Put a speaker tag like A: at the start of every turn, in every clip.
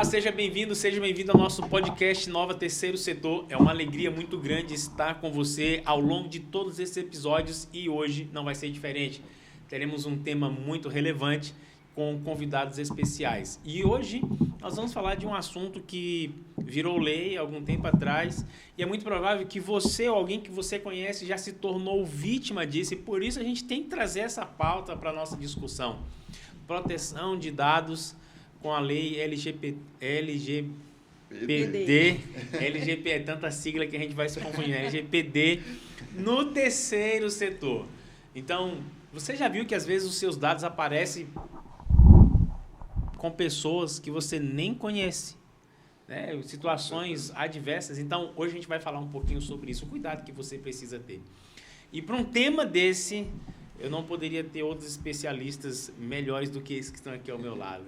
A: Seja bem-vindo ao nosso podcast Nova Terceiro Setor. É uma alegria muito grande estar com você ao longo de todos esses episódios e hoje não vai ser diferente. Teremos um tema muito relevante com convidados especiais. E hoje nós vamos falar de um assunto que virou lei há algum tempo atrás e é muito provável que você ou alguém que você conhece já se tornou vítima disso e por isso a gente tem que trazer essa pauta para a nossa discussão. Proteção de dados com a lei LGPD, é tanta sigla que a gente vai se confundir, LGPD, no terceiro setor. Então, você já viu que às vezes os seus dados aparecem com pessoas que você nem conhece, né? Situações adversas. Então, hoje a gente vai falar um pouquinho sobre isso, o cuidado que você precisa ter. E para um tema desse, eu não poderia ter outros especialistas melhores do que esses que estão aqui ao meu lado.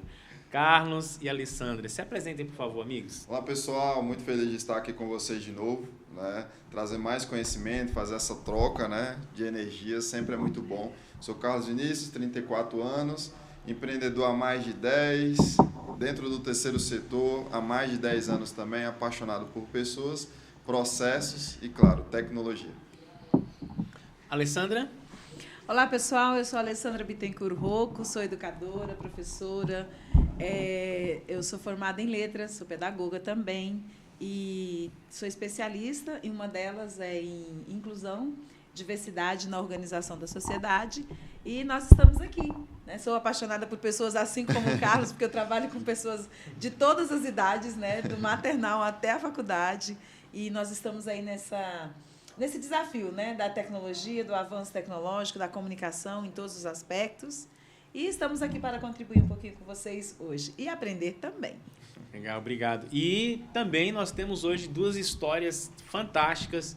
A: Carlos e Alessandra, se apresentem, por favor, amigos.
B: Olá, pessoal. Muito feliz de estar aqui com vocês de novo, né? Trazer mais conhecimento, fazer essa troca, né, de energia, sempre é muito bom. Sou Carlos Vinícius, 34 anos, empreendedor há mais de 10, dentro do terceiro setor há mais de 10 anos também, apaixonado por pessoas, processos e, claro, tecnologia.
A: Alessandra?
C: Olá, pessoal. Eu sou a Alessandra Bittencourt Rocco, sou educadora, professora. Eu sou formada em letras, sou pedagoga também e sou especialista em uma delas em inclusão, diversidade na organização da sociedade e nós estamos aqui, né? Sou apaixonada por pessoas assim como o Carlos, porque eu trabalho com pessoas de todas as idades, né? Do maternal até a faculdade e nós estamos aí nesse desafio, né, da tecnologia, do avanço tecnológico, da comunicação em todos os aspectos. E estamos aqui para contribuir um pouquinho com vocês hoje e aprender também.
A: Legal, obrigado. E também nós temos hoje duas histórias fantásticas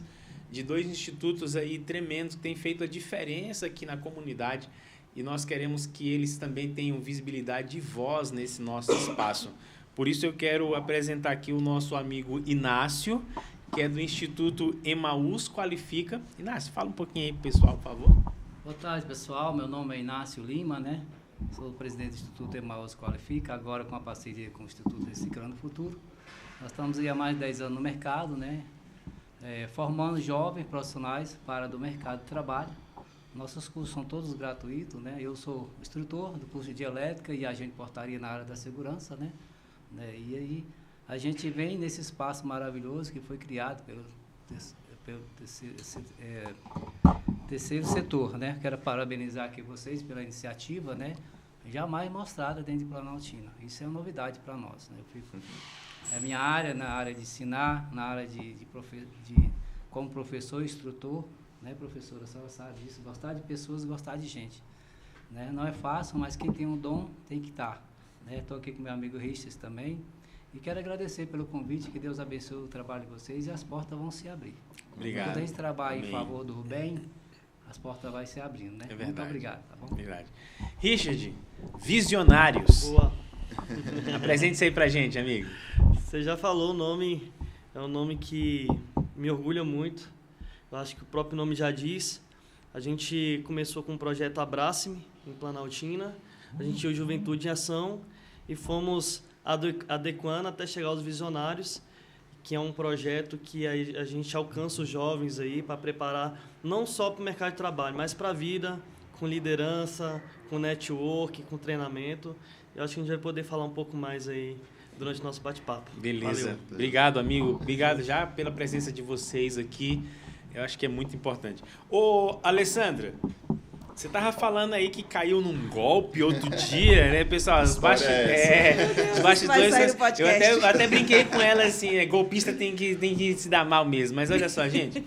A: de dois institutos aí tremendos que têm feito a diferença aqui na comunidade e nós queremos que eles também tenham visibilidade e voz nesse nosso espaço. Por isso eu quero apresentar aqui o nosso amigo Inácio, que é do Instituto Emaús Qualifica. Inácio, fala um pouquinho aí pro pessoal, por favor.
D: Boa tarde, pessoal. Meu nome é Inácio Lima, né? Sou o presidente do Instituto Emaús Qualifica, agora com a parceria com o Instituto Reciclando o Futuro. Nós estamos aí há mais de 10 anos no mercado, né? Formando jovens profissionais para do mercado de trabalho. Nossos cursos são todos gratuitos, né? Eu sou instrutor do curso de elétrica e agente de portaria na área da segurança, né? E aí a gente vem nesse espaço maravilhoso que foi criado pelo terceiro setor, né? Quero parabenizar aqui vocês pela iniciativa, né? Jamais mostrada dentro de Planaltina. Isso é uma novidade para nós, né? É minha área, na área de ensinar, na área como professor e instrutor, né, professora? A senhora sabe disso, gostar de pessoas, gostar de gente, né? Não é fácil, mas quem tem um dom tem que estar, né? Estou aqui com meu amigo Richard também. E quero agradecer pelo convite, que Deus abençoe o trabalho de vocês e as portas vão se abrir.
A: Obrigado.
D: Quando a gente trabalha
A: Amém.
D: Em favor do bem, as portas vão se abrindo, né?
A: É verdade.
D: Muito obrigado, tá bom?
A: Verdade. Richard, Visionários.
E: Boa.
A: Apresente isso aí pra gente, amigo.
E: Você já falou o nome, é um nome que me orgulha muito. Eu acho que o próprio nome já diz. A gente começou com o projeto Abrace-me, em Planaltina. A gente tinha o Juventude em Ação e fomos adequando até chegar aos Visionários, que é um projeto que a gente alcança os jovens aí para preparar não só para o mercado de trabalho, mas para a vida, com liderança, com network, com treinamento. Eu acho que a gente vai poder falar um pouco mais aí durante o nosso bate-papo.
A: Beleza.
E: Valeu.
A: Obrigado, amigo. Obrigado já pela presença de vocês aqui. Eu acho que é muito importante. Ô, Alessandra, você estava falando aí que caiu num golpe outro dia, né, pessoal? Os bastidores. Eu até brinquei com ela assim, golpista tem que se dar mal mesmo. Mas olha só, gente,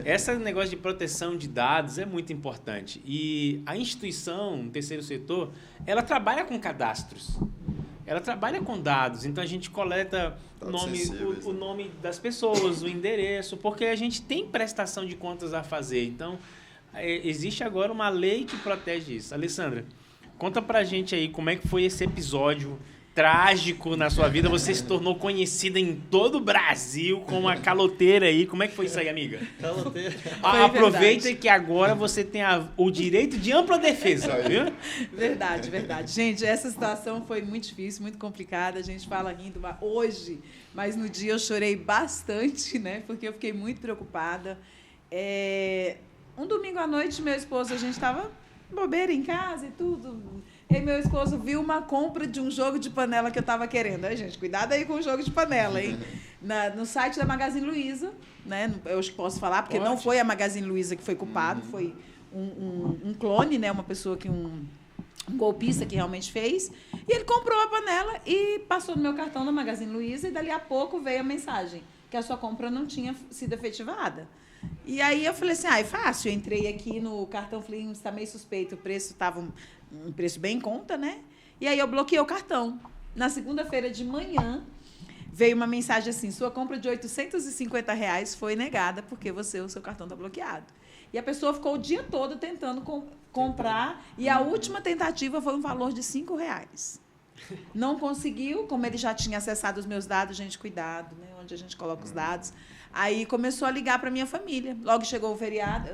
A: esse negócio de proteção de dados é muito importante. E a instituição, o terceiro setor, ela trabalha com cadastros. Ela trabalha com dados, então a gente coleta o nome das pessoas, o endereço, porque a gente tem prestação de contas a fazer. Então, existe agora uma lei que protege isso. Alessandra, conta pra gente aí como é que foi esse episódio trágico na sua vida, você se tornou conhecida em todo o Brasil como uma caloteira aí. Como é que foi isso aí, amiga?
E: Caloteira.
A: Aproveita
C: verdade.
A: que agora você tem o direito de ampla defesa, viu?
C: Verdade, verdade. Gente, essa situação foi muito difícil, muito complicada. A gente fala rindo hoje, mas no dia eu chorei bastante, né? Porque eu fiquei muito preocupada. Um domingo à noite, meu esposo, a gente estava bobeira em casa e tudo. E aí meu esposo viu uma compra de um jogo de panela que eu estava querendo. Aí, gente, cuidado aí com o jogo de panela, hein? No site da Magazine Luiza, né? Eu acho que posso falar, porque não foi a Magazine Luiza que foi culpado, foi um clone, né? Uma pessoa que um golpista que realmente fez. E ele comprou a panela e passou no meu cartão da Magazine Luiza e dali a pouco veio a mensagem que a sua compra não tinha sido efetivada. E aí eu falei assim, é fácil. Eu entrei aqui no cartão, falei, está meio suspeito, o preço estava um preço bem em conta, né? E aí eu bloqueei o cartão. Na segunda-feira de manhã, veio uma mensagem assim, sua compra de R$850 foi negada porque o seu cartão está bloqueado. E a pessoa ficou o dia todo tentando comprar e a última tentativa foi um valor de R$5. Não conseguiu, como ele já tinha acessado os meus dados, gente, cuidado, né? Onde a gente coloca os dados. Aí começou a ligar para minha família. Logo chegou o feriado,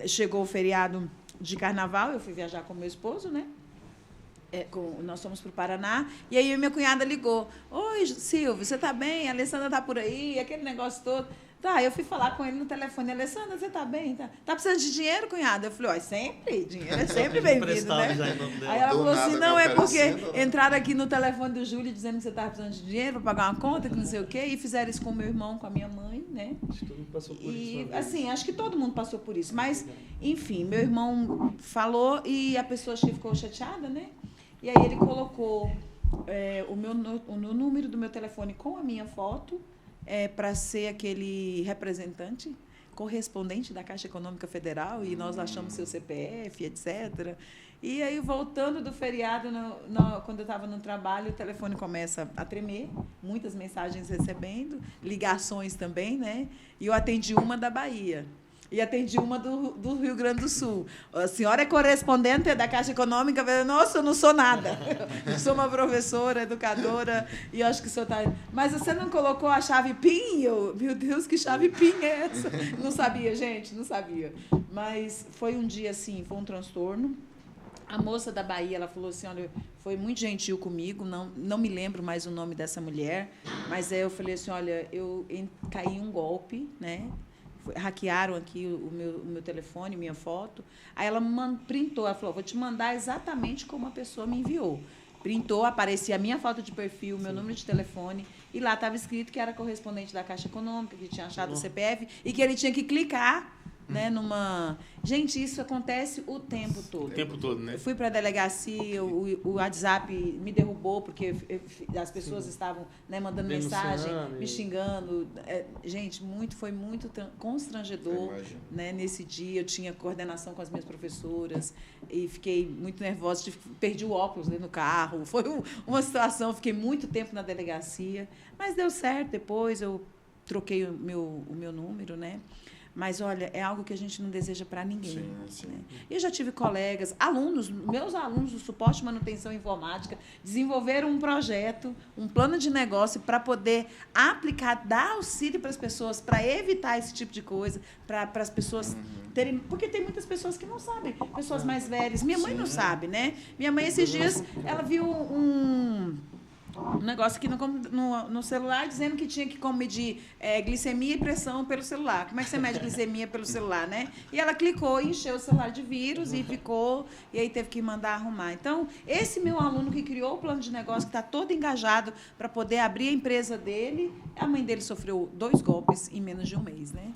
C: chegou o feriado de carnaval, eu fui viajar com meu esposo, né? Nós fomos para o Paraná, e aí minha cunhada ligou. Oi, Silvio, você está bem? A Alessandra está por aí, aquele negócio todo. Tá, eu fui falar com ele no telefone. Alessandra, você está bem? Tá precisando de dinheiro, cunhada? Eu falei, sempre, dinheiro é sempre bem-vindo, né? Aí ela falou assim, não, é porque entraram aqui no telefone do Júlio dizendo que você estava precisando de dinheiro para pagar uma conta, que não sei o quê, e fizeram isso com o meu irmão, com a minha mãe, né?
E: Acho que todo mundo passou por isso.
C: E, assim, acho que todo mundo passou por isso. Mas, enfim, meu irmão falou e a pessoa ficou chateada, né? E aí ele colocou o número do meu telefone com a minha foto, para ser aquele representante, correspondente da Caixa Econômica Federal, e nós achamos seu CPF, etc. E aí, voltando do feriado, quando eu estava no trabalho, o telefone começa a tremer, muitas mensagens recebendo, ligações também, né? E eu atendi uma da Bahia. E atendi uma do Rio Grande do Sul. A senhora é correspondente da Caixa Econômica? Eu falei, nossa, eu não sou nada. Eu sou uma professora, educadora, e eu acho que o senhor está... Mas você não colocou a chave PIN? Meu Deus, que chave PIN é essa? Não sabia, gente, não sabia. Mas foi um dia, assim, foi um transtorno. A moça da Bahia, ela falou assim, olha, foi muito gentil comigo, não me lembro mais o nome dessa mulher, mas eu falei assim, olha, eu caí em um golpe, né? Hackearam aqui o meu telefone, minha foto. Aí ela printou, ela falou, vou te mandar exatamente como a pessoa me enviou. Printou, aparecia a minha foto de perfil, meu número de telefone, e lá estava escrito que era correspondente da Caixa Econômica, que tinha achado o CPF, e que ele tinha que clicar, né, numa... Gente, isso acontece o tempo todo.
A: O tempo todo, né?
C: Eu fui para a delegacia, o WhatsApp me derrubou, porque as pessoas estavam, né, mandando mensagem, me xingando. Gente, foi muito constrangedor, né, nesse dia. Eu tinha coordenação com as minhas professoras e fiquei muito nervosa, perdi o óculos no carro. Foi uma situação, fiquei muito tempo na delegacia, mas deu certo. Depois eu troquei o meu número, né? Mas, olha, é algo que a gente não deseja para ninguém.
B: Sim.
C: Né? Eu já tive colegas, meus alunos do suporte de manutenção informática, desenvolveram um projeto, um plano de negócio para poder aplicar, dar auxílio para as pessoas, para evitar esse tipo de coisa, para as pessoas terem... Porque tem muitas pessoas que não sabem, pessoas mais velhas. Minha mãe não sabe, né? Minha mãe, esses dias, ela viu um negócio aqui no celular dizendo que tinha que medir glicemia e pressão pelo celular. Como é que você mede glicemia pelo celular, né? E ela clicou e encheu o celular de vírus e ficou... E aí teve que mandar arrumar. Então, esse meu aluno que criou o plano de negócio, que está todo engajado para poder abrir a empresa dele, a mãe dele sofreu 2 golpes em menos de um mês, né?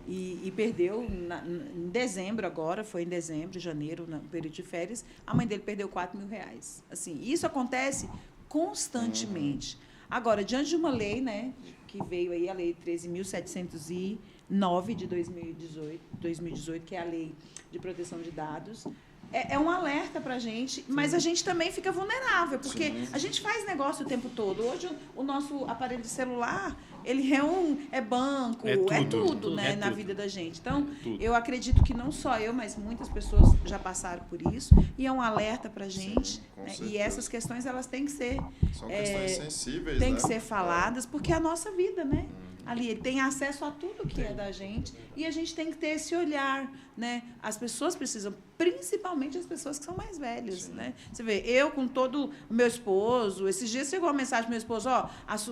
C: E perdeu, em dezembro agora, foi em dezembro, janeiro, no período de férias, a mãe dele perdeu R$4.000. Assim, isso acontece constantemente. Agora, diante de uma lei, né, que veio aí, a Lei 13.709 de 2018, que é a Lei de Proteção de Dados, é um alerta para a gente, mas a gente também fica vulnerável, porque a gente faz negócio o tempo todo. Hoje, o nosso aparelho de celular, ele é banco, é tudo, né, na vida da gente. Então, eu acredito que não só eu, mas muitas pessoas já passaram por isso, e é um alerta para a gente. Né, e essas questões, elas têm que ser...
B: São questões sensíveis,
C: tem
B: né?
C: que ser faladas, porque é a nossa vida, né? Ali, ele tem acesso a tudo que é da gente, e a gente tem que ter esse olhar, né? As pessoas precisam, principalmente as pessoas que são mais velhas, né? Você vê, eu com todo o meu esposo, esses dias chegou uma mensagem do meu esposo,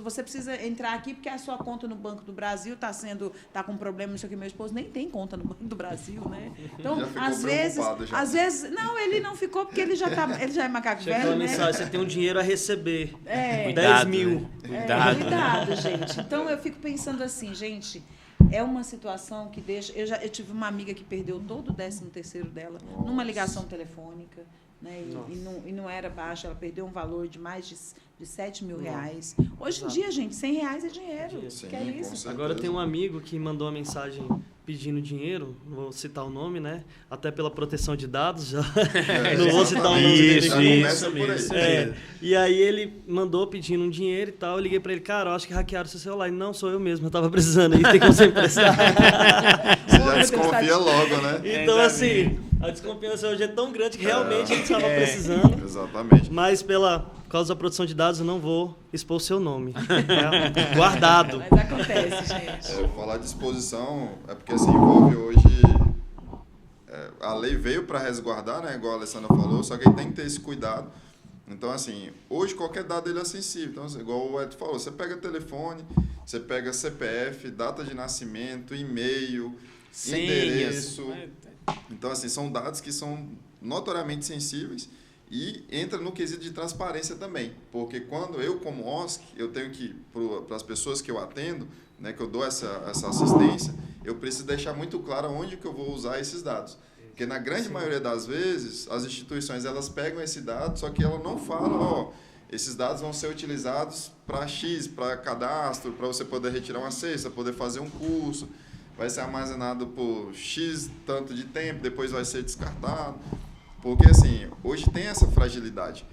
C: você precisa entrar aqui porque a sua conta no Banco do Brasil tá com problema, não sei o que, meu esposo nem tem conta no Banco do Brasil, né? Então, às vezes, não, ele não ficou porque ele já é macaco velho, né?
E: Mensagem, você tem um dinheiro a receber,
A: Cuidado,
E: 10 mil.
A: né? Cuidado.
C: Cuidado, gente. Então, eu fico pensando assim, gente, é uma situação que deixa... Eu tive uma amiga que perdeu todo o 13º dela numa ligação telefônica, né? E não era baixo, ela perdeu um valor de mais de 7 mil reais. Hoje em dia, gente, 100 reais é dinheiro.
B: Sim,
C: que é isso?
E: Agora tem um amigo que mandou uma mensagem pedindo dinheiro, não vou citar o nome, né? Até pela proteção de dados, já não vou citar o nome dele.
B: Isso.
E: E aí ele mandou pedindo um dinheiro e tal, eu liguei pra ele, cara, eu acho que hackearam seu celular. Ele, não, sou eu mesmo, eu tava precisando aí, tem como você emprestar.
B: Você já desconfia logo, né?
E: Então, assim, a desconfiança hoje é tão grande que realmente a gente estava precisando.
B: Exatamente.
E: Mas por causa da produção de dados, eu não vou expor o seu nome. Tá? Guardado.
C: Mas acontece, gente.
B: Falar de exposição é porque assim, envolve hoje... a lei veio para resguardar, né, igual a Alessandra falou, só que aí tem que ter esse cuidado. Então, assim, hoje qualquer dado ele é sensível. Então, assim, igual o Ed falou, você pega telefone, você pega CPF, data de nascimento, e-mail, endereço. Então, assim, são dados que são notoriamente sensíveis e entra no quesito de transparência também. Porque quando eu, como OSC, eu tenho que, para as pessoas que eu atendo, né, que eu dou essa assistência, eu preciso deixar muito claro onde que eu vou usar esses dados. Porque na grande maioria das vezes, as instituições elas pegam esse dado, só que ela não fala, esses dados vão ser utilizados para X, para cadastro, para você poder retirar uma cesta, poder fazer um curso, vai ser armazenado por X tanto de tempo, depois vai ser descartado. Porque, assim, hoje tem essa fragilidade,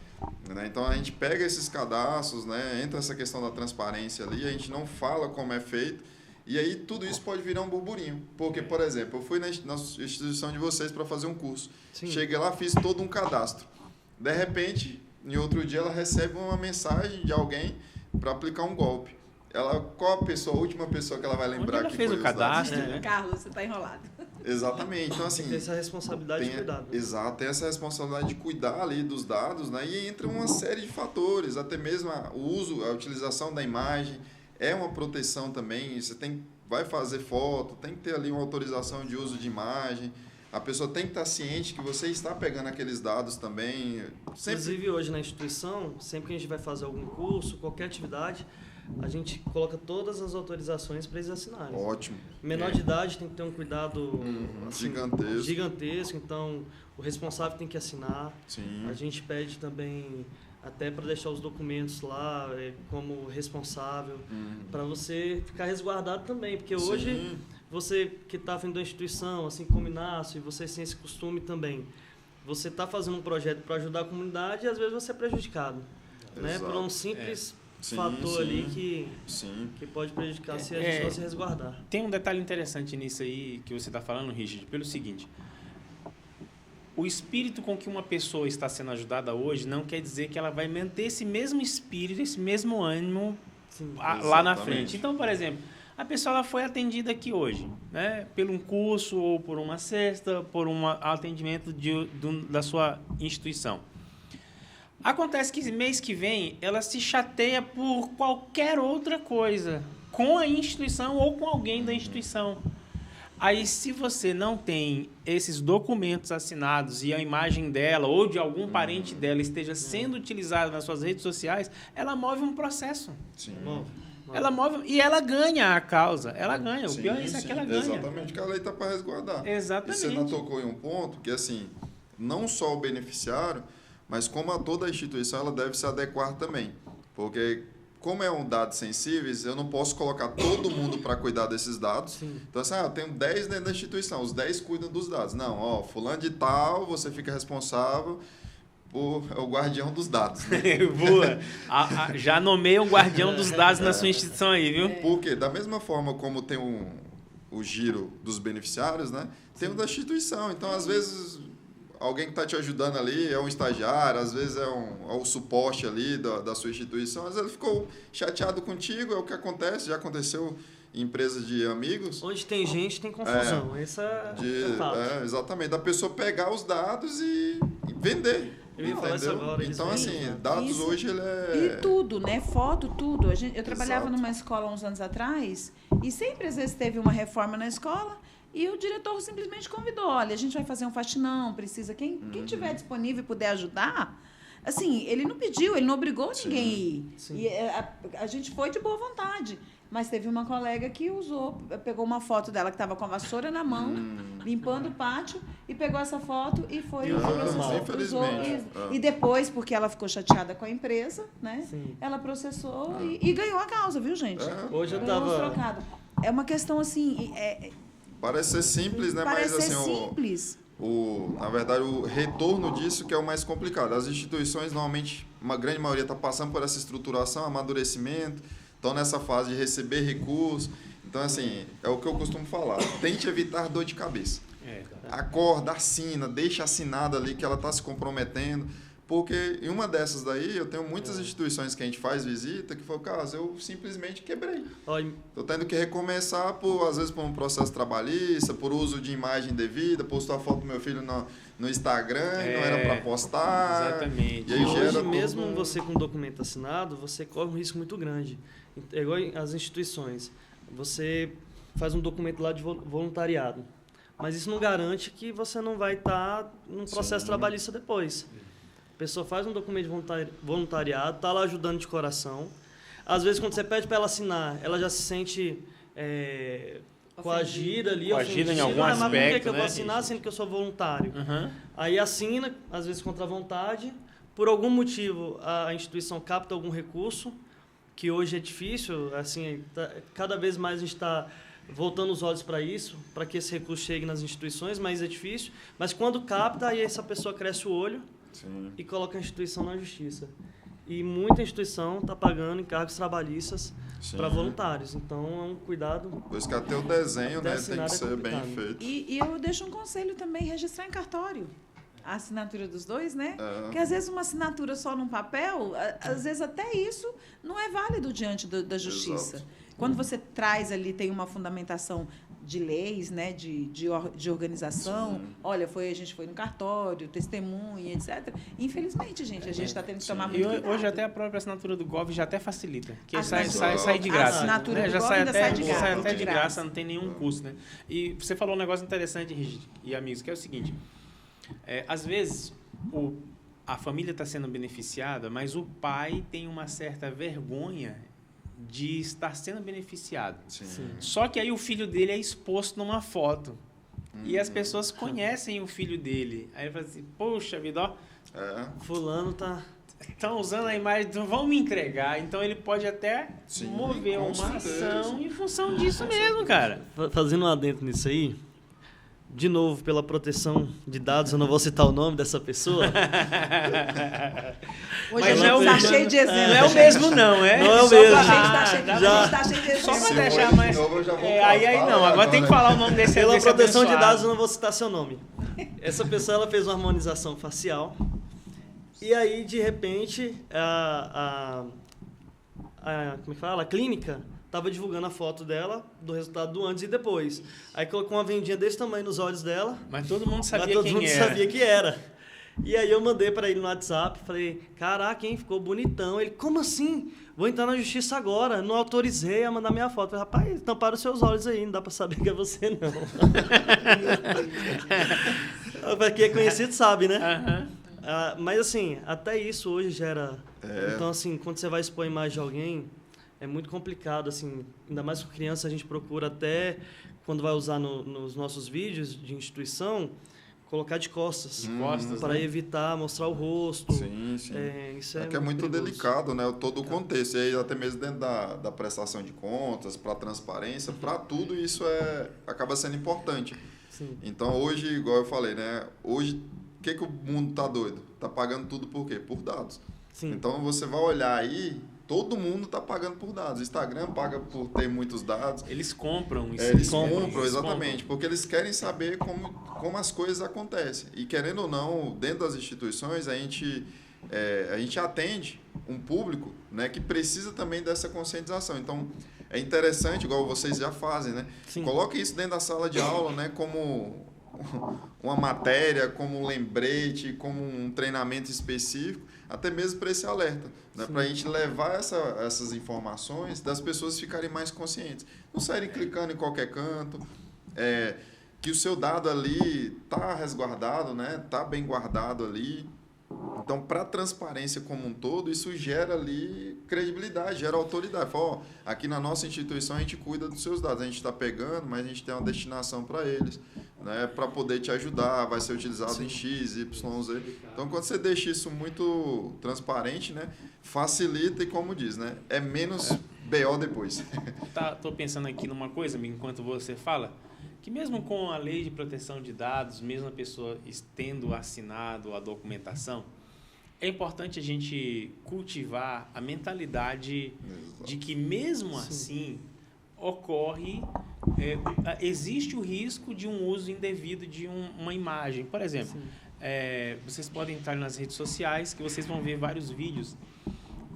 B: né? Então, a gente pega esses cadastros, né? Entra essa questão da transparência ali, a gente não fala como é feito, e aí tudo isso pode virar um burburinho. Porque, por exemplo, eu fui na instituição de vocês para fazer um curso. Sim. Cheguei lá, fiz todo um cadastro. De repente, em outro dia, ela recebe uma mensagem de alguém para aplicar um golpe. Qual a última pessoa que ela vai lembrar?
A: Onde ela
B: que
A: fez
B: foi
A: o cadastro, né?
C: Carlos, você está enrolado.
B: Exatamente. Então, assim...
E: Tem essa responsabilidade de cuidar.
B: Exato, tem essa responsabilidade de cuidar ali dos dados, né? E entra uma série de fatores, até mesmo o uso, a utilização da imagem, é uma proteção também. Você vai fazer foto, tem que ter ali uma autorização de uso de imagem. A pessoa tem que estar ciente que você está pegando aqueles dados também.
E: Inclusive, hoje na instituição, sempre que a gente vai fazer algum curso, qualquer atividade, a gente coloca todas as autorizações para eles assinarem.
B: Ótimo.
E: Menor de idade tem que ter um cuidado assim, gigantesco, então o responsável tem que assinar.
B: Sim.
E: A gente pede também até para deixar os documentos lá como responsável, para você ficar resguardado também, porque hoje você que está vindo da instituição, assim como Inácio, e você tem esse costume também, você está fazendo um projeto para ajudar a comunidade e às vezes você é prejudicado, né? Por um simples fator ali que pode prejudicar se a gente não se resguardar.
A: Tem um detalhe interessante nisso aí que você está falando, Richard, pelo seguinte: o espírito com que uma pessoa está sendo ajudada hoje não quer dizer que ela vai manter esse mesmo espírito, esse mesmo ânimo lá na frente. Então, por exemplo, a pessoa ela foi atendida aqui hoje, né, por um curso ou por uma cesta, por um atendimento da sua instituição. Acontece que mês que vem ela se chateia por qualquer outra coisa, com a instituição ou com alguém da instituição. Aí, se você não tem esses documentos assinados e a imagem dela ou de algum parente dela esteja sendo utilizada nas suas redes sociais, ela move um processo.
B: Sim.
A: Ela move e ela ganha a causa. Ela ganha. O pior é isso, é que ela ganha.
B: Exatamente, que a lei está para resguardar.
A: Exatamente.
B: E você não tocou em um ponto que, assim, não só o beneficiário, mas como a toda a instituição, ela deve se adequar também. Porque como é um dado sensíveis, eu não posso colocar todo mundo para cuidar desses dados.
E: Sim.
B: Então, assim, eu tenho 10 dentro da instituição, os 10 cuidam dos dados. Não, ó, fulano de tal, você fica responsável por é o guardião dos dados. Né?
A: Boa. Já nomeia um guardião dos dados na sua instituição aí, viu?
B: Porque, da mesma forma como tem o giro dos beneficiários, né? Tem o da instituição. Então, às vezes, alguém que está te ajudando ali é um estagiário, às vezes é o suporte ali da sua instituição. Às vezes ele ficou chateado contigo, é o que acontece, já aconteceu em empresas de amigos.
E: Onde tem gente, tem confusão. Esse é fato.
B: Exatamente, da pessoa pegar os dados e vender.
E: Eu ia falar isso agora.
B: Então, assim, dados
C: Isso.
B: hoje ele
C: E tudo, né? Foto, tudo. Eu trabalhava
B: Exato.
C: numa escola uns anos atrás e sempre, às vezes, teve uma reforma na escola e o diretor simplesmente convidou. Olha, a gente vai fazer um faxinão, precisa... Quem tiver disponível e puder ajudar... Assim, ele não pediu, ele não obrigou ninguém a ir.
E: Sim.
C: E a gente foi de boa vontade. Mas teve uma colega que pegou uma foto dela que estava com a vassoura na mão, limpando o pátio, e pegou essa foto e foi processou.
B: infelizmente.
C: E depois, porque ela ficou chateada com a empresa, né?
E: Sim.
C: Ela processou e ganhou a causa, viu, gente?
E: Hoje eu
C: Ganhou os
E: tava...
C: trocados. É uma questão assim.
B: Parece ser simples, né?
C: Parece
B: Mas
C: ser
B: assim,
C: simples.
B: na verdade, o retorno disso que é o mais complicado. As instituições, normalmente, uma grande maioria está passando por essa estruturação, amadurecimento, estão nessa fase de receber recursos. Então, assim, é o que eu costumo falar. Tente evitar dor de cabeça. Acorda, assina, deixa assinado ali que ela está se comprometendo. Porque em uma dessas daí, eu tenho muitas instituições que a gente faz visita, que foi o caso, eu simplesmente quebrei. Estou tendo que recomeçar, às vezes, por um processo trabalhista, por uso de imagem devida, postou a foto do meu filho no Instagram, e não era para postar.
A: Exatamente.
B: E aí gera
E: Hoje, mesmo
B: todo
E: você com documento assinado, você corre um risco muito grande. É igual as instituições. Você faz um documento lá de voluntariado, mas isso não garante que você não vai estar num processo trabalhista depois. A pessoa faz um documento de voluntariado, está lá ajudando de coração. Às vezes, quando você pede para ela assinar, ela já se sente coagida ali.
A: Coagida em algum
E: Mas por
A: aspecto,
E: que eu vou
A: né,
E: assinar
A: gente?
E: sendo que eu sou voluntário?
A: Uhum.
E: Aí assina, às vezes contra a vontade. Por algum motivo, a instituição capta algum recurso, que hoje é difícil. Assim, cada vez mais a gente está voltando os olhos para isso, para que esse recurso chegue nas instituições, mas é difícil. Mas quando capta, aí essa pessoa cresce o olho e coloca a instituição na justiça. E muita instituição está pagando encargos trabalhistas para voluntários. Então, é um cuidado.
B: Por isso que até o desenho, né, tem
E: assinar
B: que
E: é
B: ser bem
E: complicado.
B: feito.
C: E eu deixo um conselho também, registrar em cartório. A assinatura dos dois, né? Porque às vezes uma assinatura só num papel, às vezes até isso não é válido diante da justiça.
B: Exato.
C: Quando você traz ali, tem uma fundamentação de leis, né? de organização,
B: Sim.
C: olha, a gente foi no cartório, testemunha, etc. Infelizmente, gente, a gente está tendo que tomar
A: E
C: muito cuidado.
A: hoje até a própria assinatura do Gov já até facilita. Que
C: A
A: sai de
C: a
A: graça.
C: assinatura do
A: já
C: Gov
A: sai
C: ainda
A: até,
C: sai de graça.
A: sai até de
C: De
A: graça,
C: graça.
A: não tem nenhum custo, né? E você falou um negócio interessante, Rigide e amigos, que é o seguinte. Às vezes, a família está sendo beneficiada, mas o pai tem uma certa vergonha de estar sendo beneficiado.
B: Sim.
A: Só que aí o filho dele é exposto numa foto. E as pessoas conhecem o filho dele. Aí ele fala assim, poxa vida, ó,
E: Fulano tá...
A: estão usando a imagem, então vão me entregar. Então ele pode até
B: Sim,
A: mover
B: com
A: uma
B: certeza.
A: ação em função disso mesmo, cara.
E: Fazendo um adendo nisso aí, de novo, pela proteção de dados, eu não vou citar o nome dessa pessoa.
C: Hoje
A: Mas
C: a
A: não
C: gente
A: é
C: está cheio de exemplos.
A: Não é o mesmo não, é?
E: Não é o
A: Só
E: mesmo.
C: A
A: pra-
C: gente está cheio,
E: Já.
C: a gente tá cheio de
A: Só
C: exemplos.
A: pra
B: Se
A: deixar
B: for
A: mais...
B: de novo, eu já vou
A: aí
B: falar
A: não, agora tem que falar o nome desse
E: Pela
A: desse
E: proteção de
A: abençoado.
E: dados, eu não vou citar seu nome. Essa pessoa ela fez uma harmonização facial e aí, de repente, como é que fala? A clínica estava divulgando a foto dela, do resultado do antes e depois. Aí colocou uma vendinha desse tamanho nos olhos dela.
A: Mas todo mundo sabia
E: Mas todo
A: quem
E: mundo
A: era.
E: sabia que era. E aí eu mandei para ele no WhatsApp, falei, caraca, hein, ficou bonitão. Ele, como assim? Vou entrar na justiça agora, não autorizei a mandar minha foto. Eu falei, rapaz, tamparam os seus olhos aí, não dá para saber que é você, não. Para quem é conhecido sabe, né?
A: Aham.
E: Mas assim, até isso hoje gera... Então assim, quando você vai expor a imagem de alguém, é muito complicado, assim, ainda mais com criança, a gente procura até, quando vai usar nos nossos vídeos de instituição, colocar de costas.
A: Costas,
E: para
A: né?
E: evitar mostrar o rosto.
B: Sim.
E: Isso
B: É que é muito
E: perigoso.
B: delicado, né? Todo o contexto. E aí, até mesmo dentro da prestação de contas, para transparência, para tudo isso acaba sendo importante.
E: Sim.
B: Então, hoje, igual eu falei, né? Hoje, o que o mundo tá doido? Tá pagando tudo por quê? Por dados.
E: Sim.
B: Então, você vai olhar aí, todo mundo tá pagando por dados. O Instagram paga por ter muitos dados.
A: Eles compram isso.
B: Eles
A: eles
B: compram, exatamente, porque eles querem saber como as coisas acontecem. E querendo ou não, dentro das instituições, a gente atende um público, né, que precisa também dessa conscientização. Então, é interessante, igual vocês já fazem, né?
E: Sim.
B: Coloque isso dentro da sala de aula, né, como uma matéria, como um lembrete, como um treinamento específico, até mesmo para esse alerta, né? Para a gente levar essas informações das pessoas ficarem mais conscientes. Não saírem clicando em qualquer canto, que o seu dado ali está resguardado, né? Está bem guardado ali. Então, para a transparência como um todo, isso gera ali credibilidade, gera autoridade. Fala, ó, aqui na nossa instituição a gente cuida dos seus dados, a gente está pegando, mas a gente tem uma destinação para eles, né, para poder te ajudar, vai ser utilizado em X, Y, Z. Então, quando você deixa isso muito transparente, né, facilita e, como diz, né, é menos BO depois.
A: Tô pensando aqui numa coisa, enquanto você fala, que mesmo com a lei de proteção de dados, mesmo a pessoa tendo assinado a documentação, é importante a gente cultivar a mentalidade de que mesmo assim existe o risco de um uso indevido de uma imagem. Por exemplo, vocês podem entrar nas redes sociais que vocês vão ver vários vídeos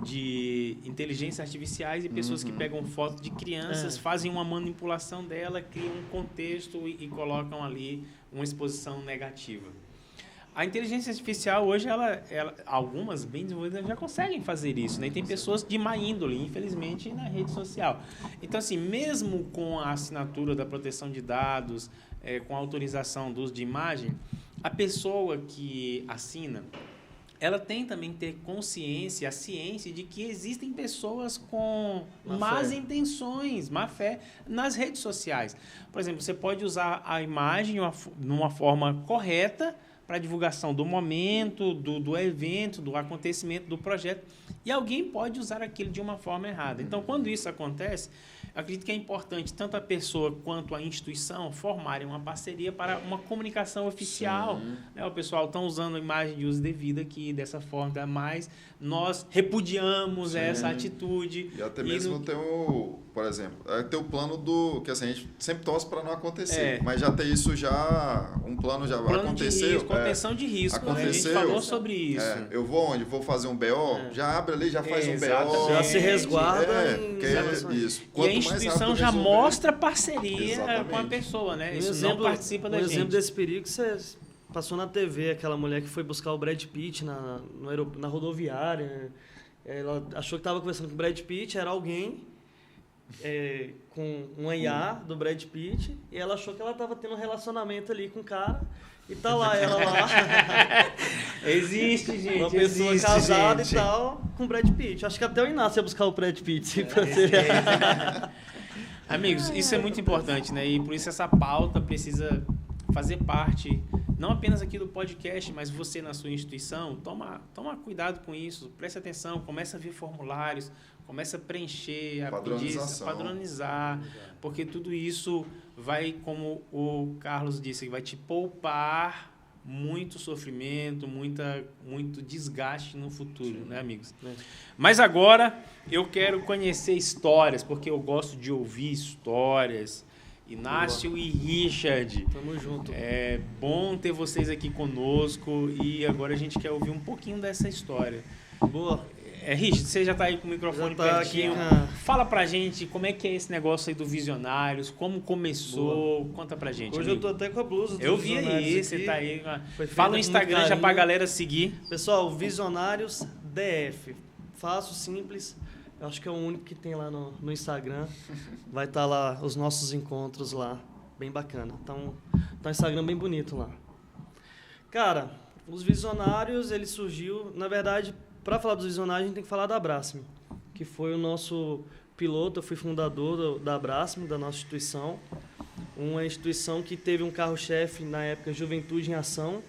A: de inteligência artificiais e pessoas que pegam fotos de crianças, fazem uma manipulação dela, criam um contexto e colocam ali uma exposição negativa. A inteligência artificial hoje, algumas bem desenvolvidas já conseguem fazer isso, né? E tem pessoas de má índole, infelizmente, na rede social. Então, assim, mesmo com a assinatura da proteção de dados, com a autorização do uso de imagem, a pessoa que assina, ela tem também que ter consciência, a ciência de que existem pessoas com más intenções, má fé, nas redes sociais. Por exemplo, você pode usar a imagem de uma forma correta para a divulgação do momento, do evento, do acontecimento, do projeto, e alguém pode usar aquilo de uma forma errada. Então, quando isso acontece, eu acredito que é importante tanto a pessoa quanto a instituição formarem uma parceria para uma comunicação oficial. Né? O pessoal está usando a imagem de uso devido aqui dessa forma, mas nós repudiamos essa atitude.
B: E até mesmo tem por exemplo, tem o plano que assim, a gente sempre torce para não acontecer, mas já tem isso um plano já aconteceu.
A: De risco, contenção de risco,
B: aconteceu,
A: né? A gente falou sobre isso.
B: Eu vou onde? Vou fazer um BO? Já abre ali, já faz um BO.
E: Já se resguarda.
B: Isso.
A: E a instituição já mostra parceria com a pessoa, né? Isso não participa da gente.
E: Um exemplo desse perigo que você passou na TV, aquela mulher que foi buscar o Brad Pitt na rodoviária. Né? Ela achou que estava conversando com o Brad Pitt, era alguém com um IA do Brad Pitt, e ela achou que ela estava tendo um relacionamento ali com o cara, e tá lá, ela lá.
A: Existe, gente.
E: Uma pessoa casada
A: gente.
E: E tal, com o Brad Pitt. Acho que até o Inácio ia buscar o Brad Pitt.
A: Amigos, isso é muito importante, né? E por isso essa pauta precisa fazer parte, não apenas aqui do podcast, mas você na sua instituição, toma cuidado com isso, preste atenção, começa a ver formulários, começa a preencher, padronizar, porque tudo isso vai, como o Carlos disse, vai te poupar muito sofrimento, muito desgaste no futuro, né, amigos? Mas agora eu quero conhecer histórias, porque eu gosto de ouvir histórias. Inácio e Richard.
E: Tamo junto.
A: É bom ter vocês aqui conosco e agora a gente quer ouvir um pouquinho dessa história.
E: Boa.
A: Richard, você já está aí com o microfone pertinho. Fala pra gente como é que é esse negócio aí do Visionários, como começou, Boa. Conta pra gente.
E: Hoje
A: amigo.
E: Eu tô até com a blusa.
A: Eu vi aí, você tá aí. Fala o Instagram já pra galera seguir.
E: Pessoal, Visionários DF. Fácil, simples. Eu acho que é o único que tem lá no Instagram. Vai estar lá os nossos encontros lá. Bem bacana. Tá um Instagram bem bonito lá. Cara, os Visionários, ele surgiu... Na verdade, para falar dos Visionários, a gente tem que falar da Abrace-me, que foi o nosso piloto. Eu fui fundador da Abrace-me, da nossa instituição. uma instituição que teve um carro-chefe na época, Juventude em Ação,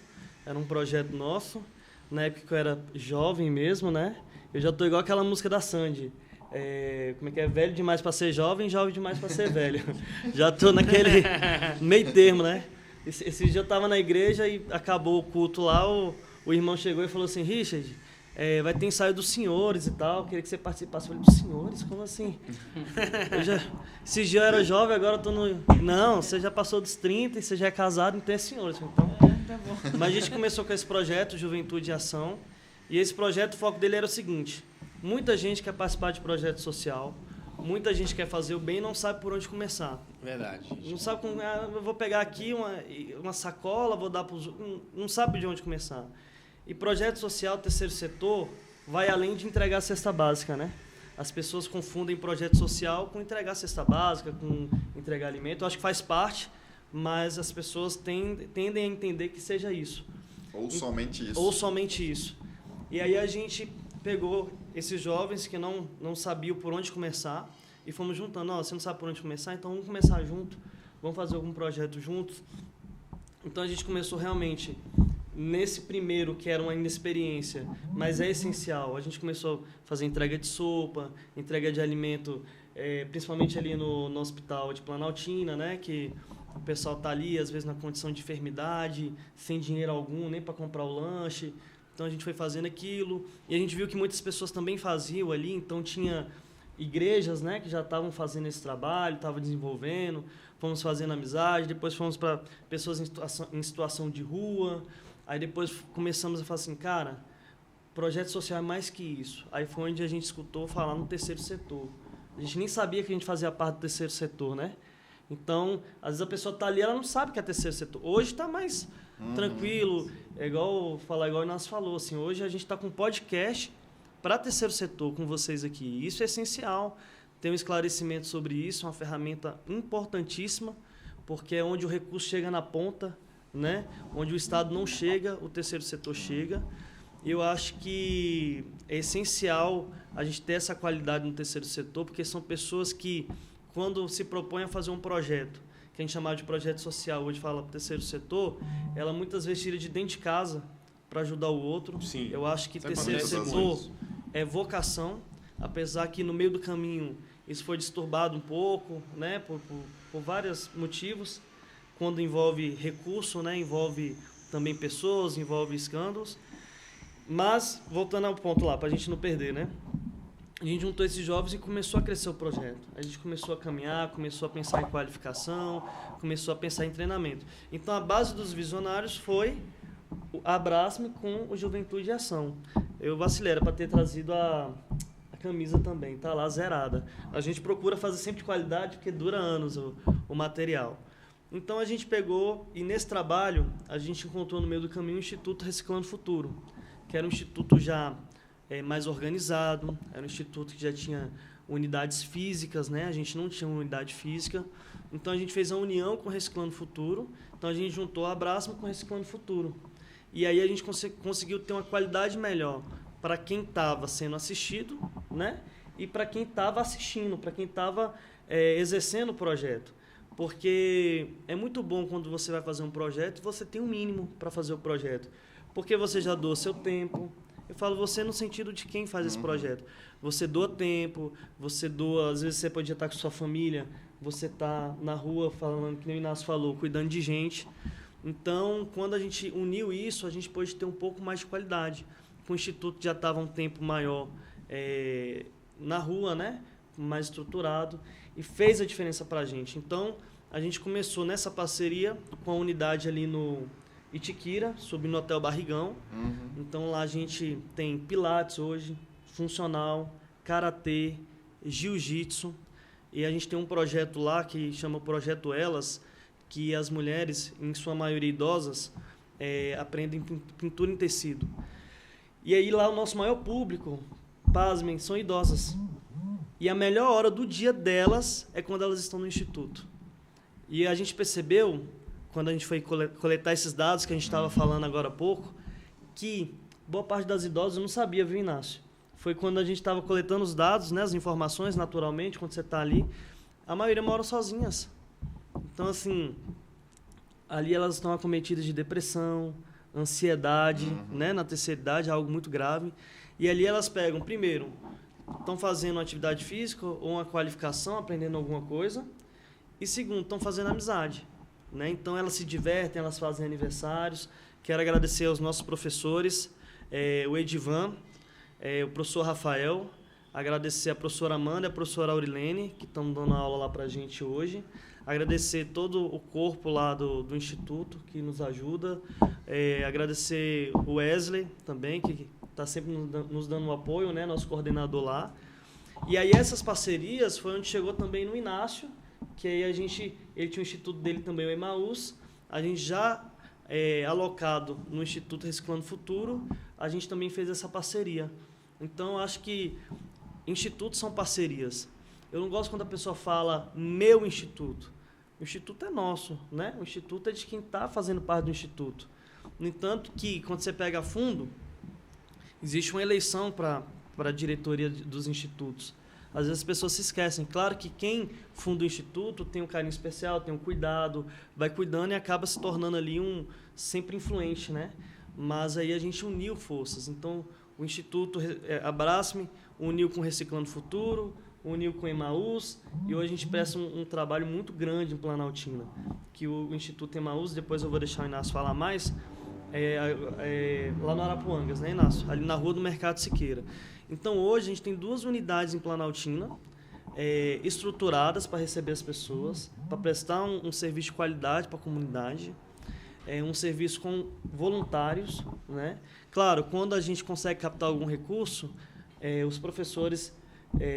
E: era um projeto nosso, na época que eu era jovem mesmo, né? Eu já tô igual aquela música da Sandy, como é que é? Velho demais para ser jovem, jovem demais para ser velho. Já tô naquele meio termo, né? Esse dia eu tava na igreja e acabou o culto lá, o irmão chegou e falou assim, Richard, vai ter ensaio dos senhores e tal, queria que você participasse. Eu falei, dos senhores? Como assim? Esse dia eu era jovem, agora eu tô no... Não, você já passou dos 30 e você já é casado, então é senhores. Então,
C: Tá bom.
E: mas a gente começou com esse projeto, Juventude em Ação, e esse projeto, o foco dele era o seguinte, muita gente quer participar de projeto social, muita gente quer fazer o bem e não sabe por onde começar.
A: Verdade.
E: Não sabe como... eu vou pegar aqui uma sacola, vou dar para os... Não sabe de onde começar. E projeto social, terceiro setor, vai além de entregar a cesta básica, né? As pessoas confundem projeto social com entregar a cesta básica, com entregar alimento. Eu acho que faz parte, mas as pessoas tendem a entender que seja isso.
B: Ou somente isso.
E: Ou somente isso. E aí a gente pegou esses jovens que não sabiam por onde começar e fomos juntando. Você não sabe por onde começar? Então vamos começar junto, vamos fazer algum projeto juntos. Então a gente começou realmente... Nesse primeiro, que era uma inexperiência, mas é essencial, a gente começou a fazer entrega de sopa, entrega de alimento, principalmente ali no hospital de Planaltina, né, que o pessoal está ali, às vezes, na condição de enfermidade, sem dinheiro algum, nem para comprar o lanche. Então, a gente foi fazendo aquilo, e a gente viu que muitas pessoas também faziam ali, então tinha igrejas, né, que já estavam fazendo esse trabalho, estavam desenvolvendo, fomos fazendo amizade, depois fomos para pessoas em situação de rua. Aí depois começamos a falar assim, cara, projeto social é mais que isso. Aí foi onde a gente escutou falar no terceiro setor. A gente nem sabia que a gente fazia parte do terceiro setor, né? Então, às vezes a pessoa está ali, ela não sabe que é terceiro setor. Hoje está mais tranquilo, igual o Inácio falou, assim, hoje a gente está com um podcast para terceiro setor com vocês aqui. Isso é essencial, ter um esclarecimento sobre isso, uma ferramenta importantíssima, porque é onde o recurso chega na ponta, né? Onde o Estado não chega, o terceiro setor chega. Eu acho que é essencial a gente ter essa qualidade no terceiro setor, porque são pessoas que, quando se propõem a fazer um projeto, que a gente chamava de projeto social, hoje fala terceiro setor, ela muitas vezes tira de dentro de casa para ajudar o outro.
A: Sim.
E: Eu acho que
A: Isso
E: terceiro
A: acontece
E: setor é vocação, apesar que no meio do caminho isso foi disturbado um pouco, né? Por vários motivos. Quando envolve recurso, né? Envolve também pessoas, envolve escândalos. Mas, voltando ao ponto lá, para a gente não perder, né? A gente juntou esses jovens e começou a crescer o projeto. A gente começou a caminhar, começou a pensar em qualificação, começou a pensar em treinamento. Então, a base dos visionários foi o Abrace-me com o Juventude em Ação. Eu vacilei, era para ter trazido a camisa também, tá lá zerada. A gente procura fazer sempre de qualidade, porque dura anos o material. Então a gente pegou e nesse trabalho a gente encontrou no meio do caminho o Instituto Reciclando Futuro, que era um instituto já mais organizado, era um instituto que já tinha unidades físicas, né? A gente não tinha uma unidade física, então a gente fez a união com o Reciclando Futuro, então a gente juntou a Abrace-me com o Reciclando Futuro. E aí a gente conseguiu ter uma qualidade melhor para quem estava sendo assistido, né? E para quem estava assistindo, para quem estava exercendo o projeto. Porque é muito bom quando você vai fazer um projeto e você tem um mínimo para fazer o projeto. Porque você já doa seu tempo. Eu falo você no sentido de quem faz esse projeto. Você doa tempo, você doa... Às vezes você pode estar com sua família, você está na rua falando, que nem o Inácio falou, cuidando de gente. Então, quando a gente uniu isso, a gente pôde ter um pouco mais de qualidade. O Instituto já estava um tempo maior na rua, né? Mais estruturado. E fez a diferença para a gente. Então, a gente começou nessa parceria com a unidade ali no Itiquira, subindo no Hotel Barrigão. Então, lá a gente tem pilates hoje, funcional, karatê, jiu-jitsu. E a gente tem um projeto lá que chama Projeto Elas, que as mulheres, em sua maioria idosas, aprendem pintura em tecido. E aí lá o nosso maior público, pasmem, são idosas. E a melhor hora do dia delas é quando elas estão no instituto. E a gente percebeu, quando a gente foi coletar esses dados que a gente estava falando agora há pouco, que boa parte das idosas não sabia, viu, Inácio? Foi quando a gente estava coletando os dados, né, as informações, naturalmente, quando você está ali, a maioria mora sozinhas. Então, assim, ali elas estão acometidas de depressão, ansiedade, né? Na terceira idade, algo muito grave. E ali elas pegam, primeiro, estão fazendo uma atividade física ou uma qualificação, aprendendo alguma coisa. E segundo, estão fazendo amizade, né? Então elas se divertem, elas fazem aniversários. Quero agradecer aos nossos professores, o Edivan, o professor Rafael, agradecer a professora Amanda e a professora Aurilene, que estão dando aula lá para a gente hoje. Agradecer todo o corpo lá do Instituto, que nos ajuda. Agradecer o Wesley também, que está sempre nos dando um apoio, né? Nosso coordenador lá. E aí essas parcerias foi onde chegou também no Inácio, que aí ele tinha o instituto dele também, o Emaús. A gente já alocado no Instituto Reciclando Futuro, a gente também fez essa parceria. Então, acho que institutos são parcerias. Eu não gosto quando a pessoa fala meu instituto. O instituto é nosso, né? O instituto é de quem está fazendo parte do instituto. No entanto, que quando você pega a fundo, existe uma eleição para a diretoria dos institutos. Às vezes as pessoas se esquecem. Claro que quem funda o instituto tem um carinho especial, tem um cuidado, vai cuidando e acaba se tornando ali sempre influente, né? Mas aí a gente uniu forças. Então, o Instituto Abrace-me uniu com Reciclando Futuro, uniu com o Emaús, e hoje a gente presta um trabalho muito grande em Planaltina, que o Instituto Emaús, depois eu vou deixar o Inácio falar mais, lá no Arapuangas, né, Inácio? Ali na rua do Mercado Siqueira. Então, hoje a gente tem 2 unidades em Planaltina, estruturadas para receber as pessoas, para prestar um serviço de qualidade para a comunidade, um serviço com voluntários, né? Claro, quando a gente consegue captar algum recurso, os professores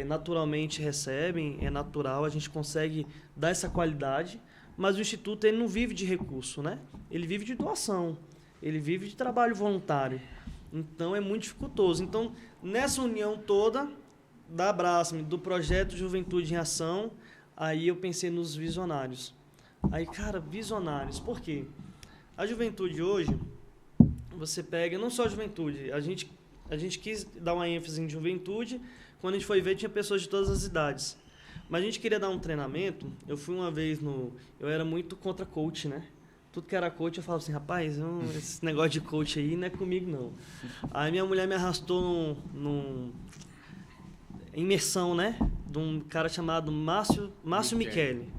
E: naturalmente recebem, é natural, a gente consegue dar essa qualidade, mas o Instituto ele não vive de recurso, né? Ele vive de doação, ele vive de trabalho voluntário. Então, é muito dificultoso. Então, nessa união toda da Abrace-me, do projeto Juventude em Ação, aí eu pensei nos visionários. Aí, cara, visionários, por quê? A juventude hoje, você pega, não só a juventude, a gente quis dar uma ênfase em juventude, quando a gente foi ver tinha pessoas de todas as idades. Mas a gente queria dar um treinamento, eu fui uma vez eu era muito contra coach, né? Tudo que era coach eu falava assim, rapaz, esse negócio de coach aí não é comigo não. Aí minha mulher me arrastou imersão, né? De um cara chamado Márcio Michele.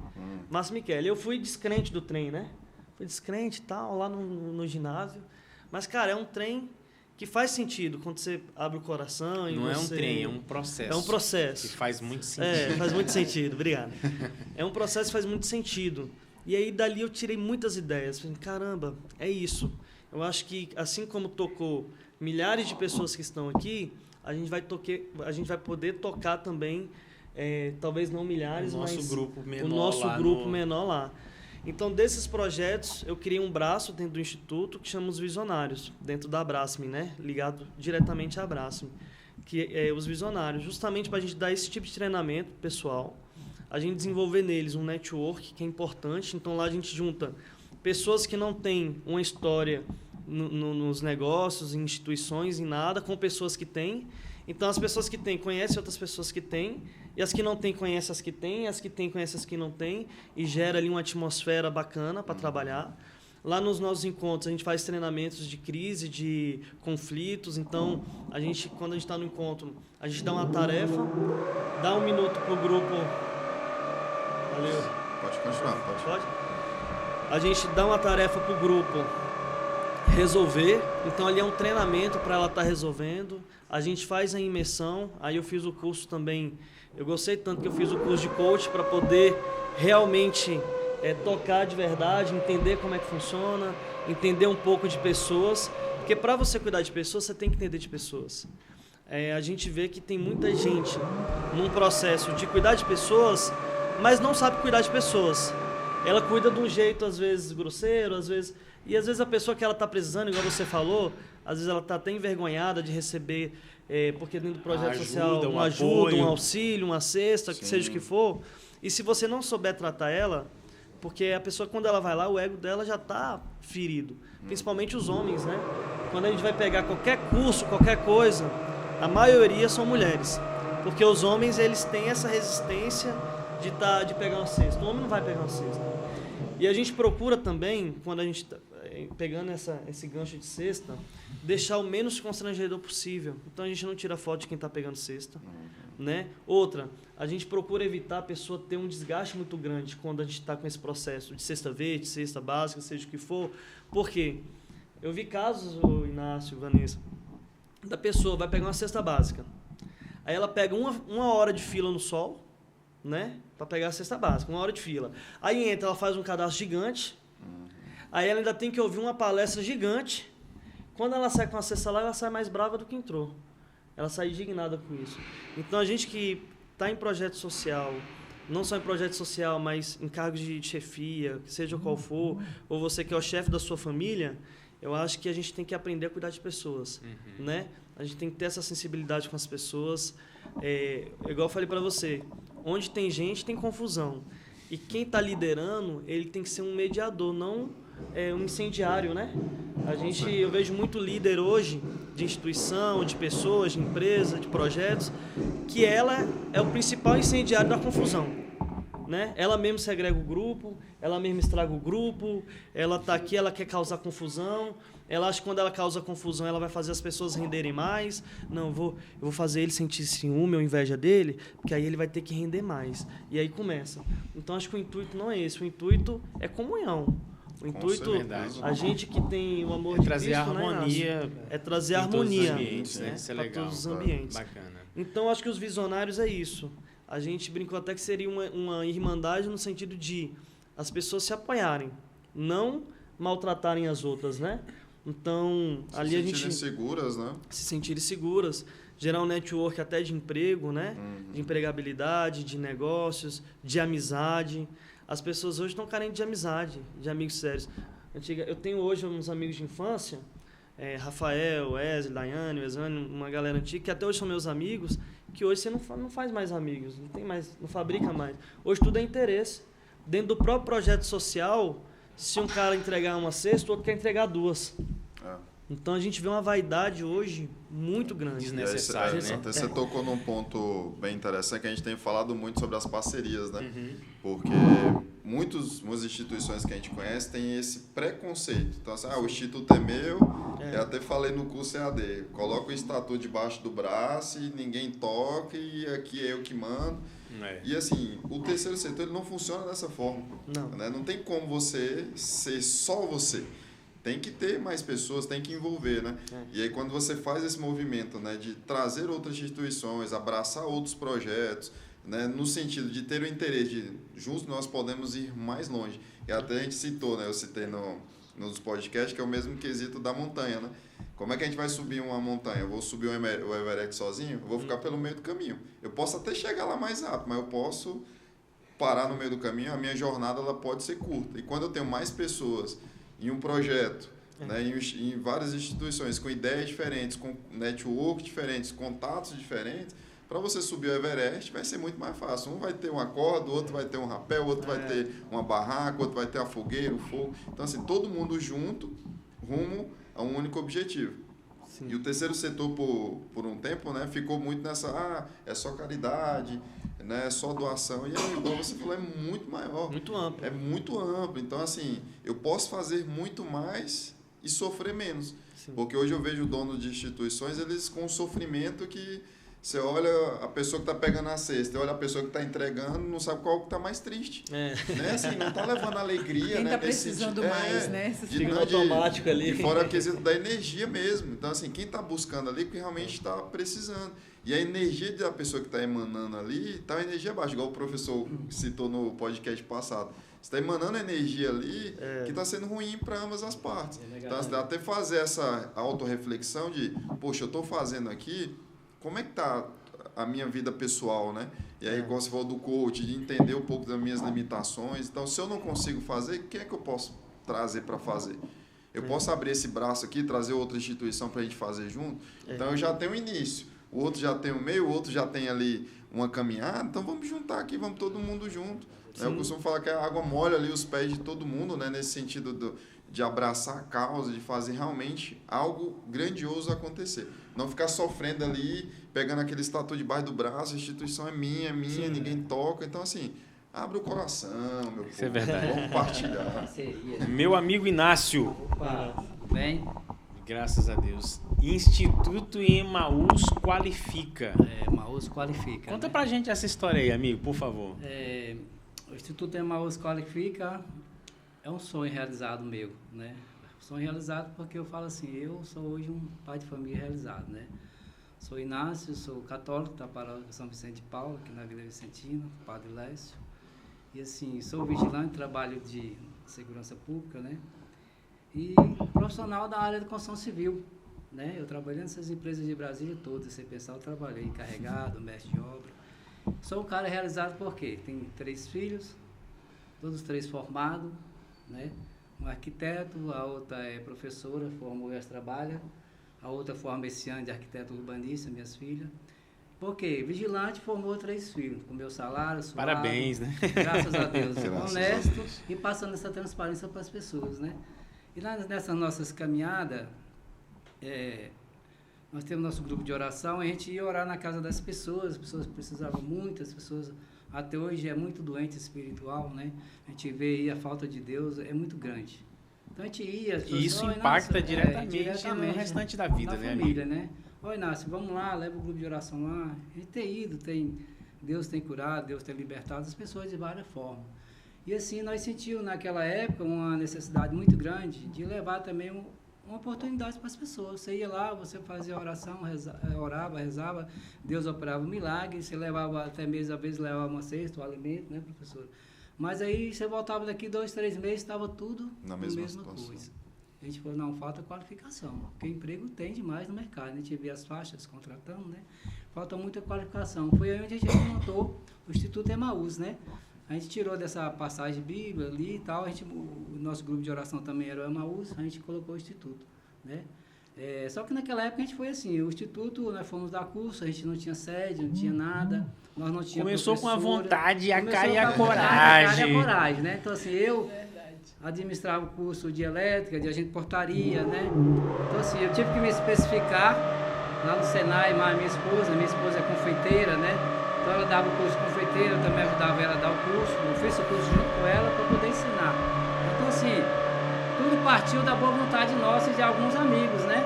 E: Márcio Michele. Eu fui descrente do trem, né? Fui descrente e tal, lá no ginásio. Mas, cara, é um trem que faz sentido quando você abre o coração e
A: não é um
E: você...
A: trem, é um processo.
E: É um processo.
A: Que faz muito sentido.
E: Faz muito sentido, obrigado. É um processo que faz muito sentido. E aí, dali, eu tirei muitas ideias. Falei, caramba, é isso. Eu acho que, assim como tocou milhares de pessoas que estão aqui, a gente vai poder tocar também, talvez não milhares, mas o nosso grupo menor lá. Então, desses projetos, eu criei um braço dentro do Instituto que chama os Visionários, dentro da Abrace-me, né? Ligado diretamente à Abrace-me, que é os Visionários, justamente para a gente dar esse tipo de treinamento pessoal, a gente desenvolver neles um network que é importante. Então, lá a gente junta pessoas que não têm uma história nos negócios, em instituições, em nada, com pessoas que têm. Então, as pessoas que têm conhecem outras pessoas que têm, e as que não têm conhecem as que têm, e as que têm conhecem as que não têm, e gera ali uma atmosfera bacana para trabalhar. Lá nos nossos encontros, a gente faz treinamentos de crise, de conflitos. Então, quando a gente está no encontro, a gente dá uma tarefa, dá 1 minuto para o grupo... Valeu.
B: Pode continuar, pode.
E: A gente dá uma tarefa para o grupo resolver. Então, ali é um treinamento para ela estar resolvendo. A gente faz a imersão. Aí eu fiz o curso também. Eu gostei tanto que eu fiz o curso de coach para poder realmente tocar de verdade, entender como é que funciona, entender um pouco de pessoas. Porque para você cuidar de pessoas, você tem que entender de pessoas. A gente vê que tem muita gente num processo de cuidar de pessoas, mas não sabe cuidar de pessoas. Ela cuida de um jeito, às vezes, grosseiro, às vezes... E às vezes a pessoa que ela está precisando, igual você falou, às vezes ela está até envergonhada de receber, porque dentro do projeto social, uma ajuda, um auxílio, uma cesta, que seja o que for. E se você não souber tratar ela, porque a pessoa, quando ela vai lá, o ego dela já está ferido. Principalmente os homens, né? Quando a gente vai pegar qualquer curso, qualquer coisa, a maioria são mulheres. Porque os homens, eles têm essa resistência de pegar uma cesta. O homem não vai pegar uma cesta. E a gente procura também, quando a gente está pegando esse gancho de cesta, deixar o menos constrangedor possível. Então a gente não tira foto de quem está pegando cesta. Né? Outra, a gente procura evitar a pessoa ter um desgaste muito grande quando a gente está com esse processo de cesta verde, cesta básica, seja o que for. Por quê? Eu vi casos, o Inácio, Vanessa, da pessoa vai pegar uma cesta básica. Aí ela pega uma hora de fila no sol, né? Para pegar a cesta básica, 1 hora de fila. Aí entra, ela faz um cadastro gigante. Aí ela ainda tem que ouvir uma palestra gigante. Quando ela sai com a cesta lá, ela sai mais brava do que entrou. Ela sai indignada com isso. Então, a gente que está em projeto social, não só em projeto social, mas em cargos de chefia, seja qual for, ou você que é o chefe da sua família, eu acho que a gente tem que aprender a cuidar de pessoas, né? A gente tem que ter essa sensibilidade com as pessoas. Igual eu falei para você, onde tem gente, tem confusão. E quem está liderando, ele tem que ser um mediador, não um incendiário, né? Eu vejo muito líder hoje, de instituição, de pessoas, de empresa, de projetos, que ela é o principal incendiário da confusão, né? Ela mesmo segrega o grupo, ela mesmo estraga o grupo, ela está aqui, ela quer causar confusão, ela acha que quando ela causa confusão, ela vai fazer as pessoas renderem mais. Não, eu vou fazer ele sentir ciúme ou inveja dele, porque aí ele vai ter que render mais. E aí começa. Então, acho que o intuito não é esse, o intuito é comunhão. O intuito, a gente que tem o amor de
A: trazer
E: Cristo,
A: harmonia,
E: né, é trazer harmonia,
A: todos os ambientes, né? Isso é
E: para
A: legal,
E: todos os ambientes.
A: Bacana.
E: Então, acho que os visionários é isso. A gente brincou até que seria uma irmandade no sentido de as pessoas se apoiarem, não maltratarem as outras, né? Então, ali a gente...
B: Se sentirem seguras, né?
E: Se sentirem seguras. Gerar um network até de emprego, né? De empregabilidade, de negócios, de amizade. As pessoas hoje estão carentes de amizade, de amigos sérios. Eu tenho hoje uns amigos de infância, Rafael, Wesley, Daiane, Wesane, uma galera antiga, que até hoje são meus amigos, que hoje você não faz mais amigos, não fabrica mais. Hoje tudo é interesse. Dentro do próprio projeto social, se um cara entregar uma cesta, o outro quer entregar 2. Então a gente vê uma vaidade hoje muito grande.
A: Desnecessária, né?
B: Até você tocou num ponto bem interessante, que a gente tem falado muito sobre as parcerias, né? Porque muitas instituições que a gente conhece têm esse preconceito. Então, assim, o instituto é meu, eu até falei no curso EAD, coloca o estatuto debaixo do braço e ninguém toca e aqui é eu que mando. E assim, o terceiro setor ele não funciona dessa forma. Né? Não tem como você ser só você. Tem que ter mais pessoas, tem que envolver, né? E aí quando você faz esse movimento, né, de trazer outras instituições, abraçar outros projetos, né, no sentido de ter o interesse de juntos nós podemos ir mais longe. E até a gente citou, né, eu citei nos podcasts, que é o mesmo quesito da montanha, né? Como é que a gente vai subir uma montanha? Eu vou subir o Everest sozinho? Eu vou ficar pelo meio do caminho. Eu posso até chegar lá mais rápido, mas eu posso parar no meio do caminho. A minha jornada ela pode ser curta. E quando eu tenho mais pessoas em um projeto, né, em várias instituições, com ideias diferentes, com network diferentes, contatos diferentes, para você subir o Everest vai ser muito mais fácil. Um vai ter uma corda, o outro vai ter um rapel, o outro vai ter uma barraca, o outro vai ter a fogueira, o fogo. Então, assim, todo mundo junto, rumo a um único objetivo. Sim. E o terceiro setor, por um tempo, né, ficou muito nessa, é só caridade, né, é só doação. E aí, igual você falou, é muito maior.
E: Muito amplo.
B: É muito amplo. Então, assim, eu posso fazer muito mais e sofrer menos. Sim. Porque hoje eu vejo donos de instituições, eles com um sofrimento que você olha a pessoa que está pegando a cesta, olha a pessoa que está entregando, não sabe qual que está mais triste. Né? Assim, não está levando alegria.
C: Quem
B: né?
C: está precisando mais, né?
E: Fica automático ali.
B: E fora o quesito da energia mesmo. Então, assim, quem está buscando ali, que realmente está precisando. E a energia da pessoa que está emanando ali, está uma energia baixa, igual o professor citou no podcast passado. Você está emanando energia ali que está sendo ruim para ambas as partes. Então, até fazer essa autorreflexão de, poxa, eu estou fazendo aqui, como é que está a minha vida pessoal, né? E aí, como você falou do coach, de entender um pouco das minhas limitações. Então, se eu não consigo fazer, quem é que eu posso trazer para fazer? Eu posso abrir esse braço aqui, trazer outra instituição para a gente fazer junto? Então, eu já tenho o início. O outro já tem o meio, o outro já tem ali uma caminhada. Então, vamos juntar aqui, vamos todo mundo junto. Eu costumo falar que a água molha ali os pés de todo mundo, né? Nesse sentido de abraçar a causa, de fazer realmente algo grandioso acontecer. Não ficar sofrendo ali, pegando aquele estatuto debaixo do braço, a instituição é minha, ninguém toca. Então, assim, Abre o coração, meu
A: Isso é
B: povo.
A: verdade.
B: Vamos compartilhar.
D: Seria.
A: Meu amigo Inácio,
D: Opa, tudo bem?
A: graças a Deus. Instituto Emaús Qualifica.
D: Emaús Qualifica.
A: Conta
D: né?
A: pra gente essa história aí, amigo, por favor.
D: O Instituto Emaús Qualifica é um sonho realizado meu, né? Sonho realizado porque eu falo assim, eu sou hoje um pai de família realizado, né? Sou Inácio, sou católico da paróquia São Vicente de Paulo, aqui na Vila Vicentina, Padre Lécio. E assim, sou vigilante, trabalho de segurança pública, né? E profissional da área de construção civil, né? Eu trabalhei nessas empresas de Brasília todas, esse pessoal eu trabalhei encarregado, mestre de obra. Sou um cara realizado porque tenho 3 filhos, todos 3 formados, né? Um arquiteto, a outra é professora, formou e trabalha. A outra forma esse ano de arquiteto urbanista, minhas filhas. Porque vigilante formou 3 filhos, com meu salário, suado,
A: Parabéns, né?
D: graças a Deus,
B: Graças
D: honesto
B: a Deus.
D: e passando essa transparência para as pessoas, né? E nessas nossas caminhadas, nós temos nosso grupo de oração, e a gente ia orar na casa das pessoas, as pessoas precisavam muito, as pessoas até hoje é muito doente espiritual, né? A gente vê aí a falta de Deus é muito grande. Então a gente ia... as pessoas,
A: E isso
D: "Oi,
A: impacta
D: Inácio",
A: diretamente no restante da vida,
D: na
A: né,
D: família, né? Oi, Inácio, vamos lá, leva o grupo de oração lá. A gente tem ido, Deus tem curado, Deus tem libertado as pessoas de várias formas. E assim, nós sentimos naquela época uma necessidade muito grande de levar também uma oportunidade para as pessoas. Você ia lá, você fazia oração, orava, rezava, Deus operava um milagre, você levava até mesmo, às vezes levava uma cesta, um alimento, né, professor? Mas aí você voltava daqui 2, 3 meses, estava tudo
B: Na
D: a
B: mesma
D: mesma
B: situação.
D: coisa. A gente falou, não, falta qualificação, porque emprego tem demais no mercado. A gente vê as faixas contratando, né? Falta muita qualificação. Foi aí onde a gente montou o Instituto Emaús, né? A gente tirou dessa passagem bíblica ali e tal, o nosso grupo de oração também era o Emaús, a gente colocou o Instituto, né? Só que naquela época a gente foi assim, o Instituto, nós fomos dar curso, a gente não tinha sede, não tinha nada, nós não tínhamos
A: Começou com a
D: professora.
A: vontade, a
D: Começou
A: cara e
D: com
A: a
D: vontade, a cara e
A: coragem.
D: a coragem, né? Então assim, eu administrava o curso de elétrica, de agente de portaria, né? Então assim, eu tive que me especificar lá no Senai, mas minha esposa é confeiteira, né? Então ela dava o curso de confeiteira, eu também ajudava ela a dar o curso, eu fiz o curso junto com ela para poder ensinar. Então assim, tudo partiu da boa vontade nossa e de alguns amigos, né?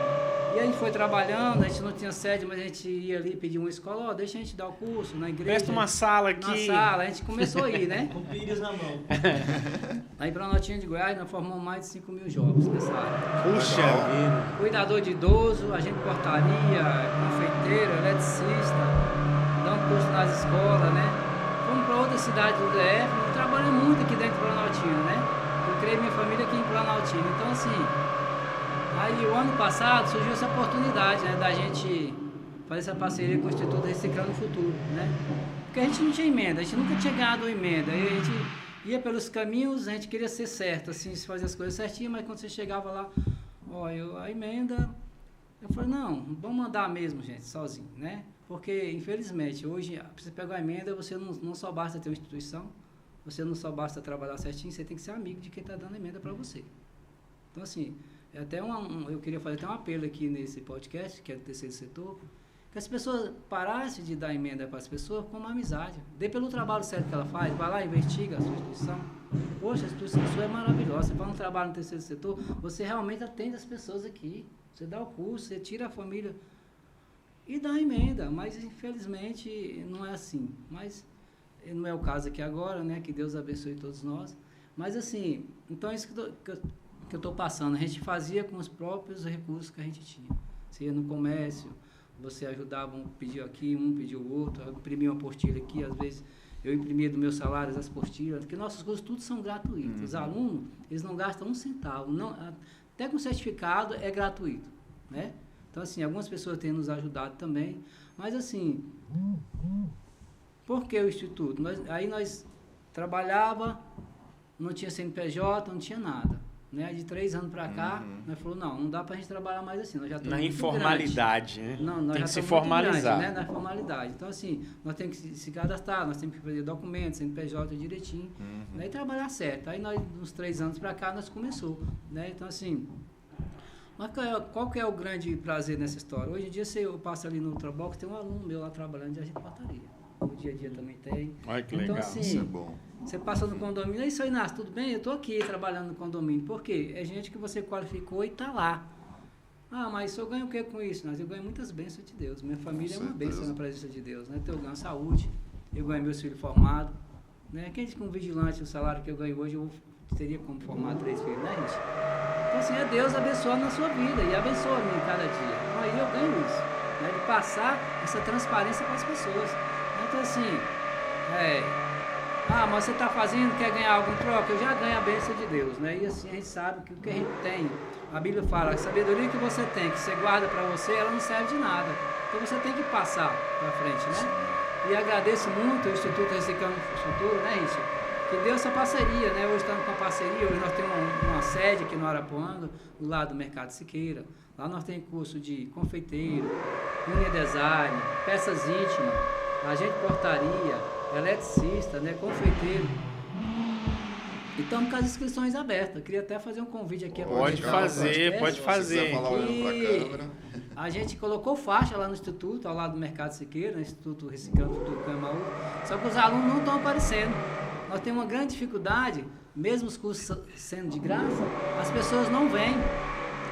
D: E a gente foi trabalhando, a gente não tinha sede, mas a gente ia ali pedir uma escola, deixa a gente dar o curso na igreja.
A: Presta uma sala
D: Na
A: aqui.
D: sala, a gente começou a ir, né?
E: Com pires na mão.
D: Aí para Planaltina de Goiás, nós formamos mais de 5 mil jovens nessa área.
A: Puxa vida.
D: Cuidador de idoso, agente de portaria, confeiteiro, eletricista, dando curso nas escolas, né? Fomos para outra cidade do DF, eu trabalho muito aqui dentro de Planaltina, né? Eu criei minha família aqui em Planaltina. Então, assim, aí o ano passado surgiu essa oportunidade, né, da gente fazer essa parceria com o Instituto Reciclando o Futuro, né? Porque a gente não tinha emenda, a gente nunca tinha ganhado emenda. Aí a gente ia pelos caminhos, a gente queria ser certo, assim, fazer as coisas certinho, mas quando você chegava lá, a emenda, eu falei, não, vamos mandar mesmo, gente, sozinho, né? Porque, infelizmente, hoje, para você pegar a emenda, você não só basta ter uma instituição, você não só basta trabalhar certinho, você tem que ser amigo de quem está dando emenda para você. Então, assim, eu queria fazer até um apelo aqui nesse podcast, que é do terceiro setor, que as pessoas parassem de dar emenda para as pessoas com uma amizade. Dê pelo trabalho certo que ela faz, vai lá, investiga a sua instituição. Poxa, a instituição sua é maravilhosa. Você faz um trabalho no terceiro setor, você realmente atende as pessoas aqui. Você dá o curso, você tira a família e dá a emenda. Mas, infelizmente, não é assim. Mas não é o caso aqui agora, né? Que Deus abençoe todos nós. Mas, assim, então é isso que eu estou passando. A gente fazia com os próprios recursos que a gente tinha. Você ia no comércio, você ajudava, pediu aqui, pediu o outro, eu imprimia uma apostila aqui, às vezes eu imprimia do meu salário as apostilhas, porque nossos cursos todos são gratuitos. Os alunos, eles não gastam um centavo, até com certificado é gratuito, né? Então, assim, algumas pessoas têm nos ajudado também, mas assim, por que o Instituto? Aí nós trabalhava, não tinha CNPJ, não tinha nada. Né? De 3 anos para cá, nós falamos, não dá para a gente trabalhar mais assim, nós já estamos
A: Na
D: muito
A: informalidade,
D: grande.
A: né?
D: Não, nós
A: tem
D: já
A: que se
D: estamos muito
A: formalizar.
D: grande, né? Na formalidade. Então, assim, nós temos que se cadastrar, nós temos que fazer documentos, CNPJ direitinho, né? E trabalhar certo. Aí, nós, uns 3 anos para cá, nós começou, né? Então, assim, mas qual que é o grande prazer nessa história? Hoje em dia, eu passo ali no Ultrabox, tem um aluno meu lá trabalhando de agente de portaria. no dia a dia também tem.
A: Olha que
D: Então,
A: legal.
D: assim,
B: Isso é bom.
D: você passa no condomínio, é isso aí, Inácio, tudo bem? Eu estou aqui trabalhando no condomínio. Por quê? É gente que você qualificou e está lá. Ah, mas eu ganho o que com isso? Mas eu ganho muitas bênçãos de Deus. Minha família é uma bênção na presença de Deus, né? Então, eu ganho saúde, eu ganho meus filhos formados, né? Quem diz que um vigilante, o salário que eu ganho hoje, eu teria como formar 3 filhos, né, gente? Então, assim, é Deus abençoando na sua vida e abençoa a mim cada dia. Então, aí eu ganho isso, né? De passar essa transparência para as pessoas. Então, assim, mas você está fazendo, quer ganhar algo em troca? Eu já ganho a bênção de Deus, né? E assim, a gente sabe que o que a gente tem, a Bíblia fala, a sabedoria que você tem, que você guarda para você, ela não serve de nada. Então você tem que passar para frente, né? E agradeço muito o Instituto Reciclando o Futuro, né, Richard? Que deu essa parceria, né? Hoje estamos com a parceria, hoje nós temos uma sede aqui no Arapuanga, do lado do Mercado Siqueira. Lá nós temos curso de confeiteiro, unha design, peças íntimas, agente de portaria, eletricista, né, confeiteiro. E estamos com as inscrições abertas. Eu queria até fazer um convite aqui.
A: Pode fazer.
B: Se quiser falar olhando para a câmera.
D: A gente colocou faixa lá no Instituto, ao lado do Mercado Siqueira, no Instituto Reciclando o Futuro Camaú. Só que os alunos não estão aparecendo. Nós temos uma grande dificuldade, mesmo os cursos sendo de graça, as pessoas não vêm.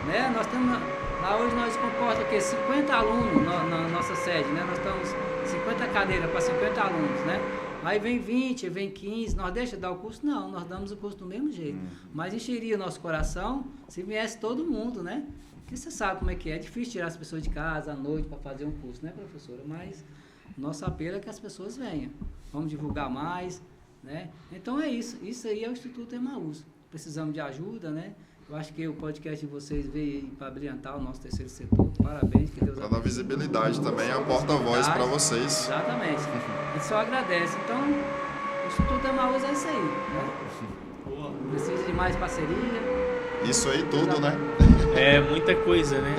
D: Né? Nós temos, lá hoje nós comporta o quê? 50 alunos na nossa sede, né? Nós estamos 50 cadeiras para 50 alunos, né? Aí vem 20, vem 15, nós deixa de dar o curso? Não, nós damos o curso do mesmo jeito. Mas encheria o nosso coração se viesse todo mundo, né? Porque você sabe como é que é difícil tirar as pessoas de casa à noite para fazer um curso, né, professora? Mas nosso apelo é que as pessoas venham. Vamos divulgar mais, né? Então é isso. Isso aí é o Instituto Emaús. Precisamos de ajuda, né? Eu acho que o podcast de vocês veio para brilhantar o nosso terceiro setor. Parabéns, que Deus abençoe.
B: Para dar visibilidade também, é a porta-voz para vocês.
D: Exatamente. A gente só agradece. Então, o Instituto Emaús é isso aí, né? Precisa de mais parceria.
B: Isso aí tudo, né?
A: É muita coisa, né?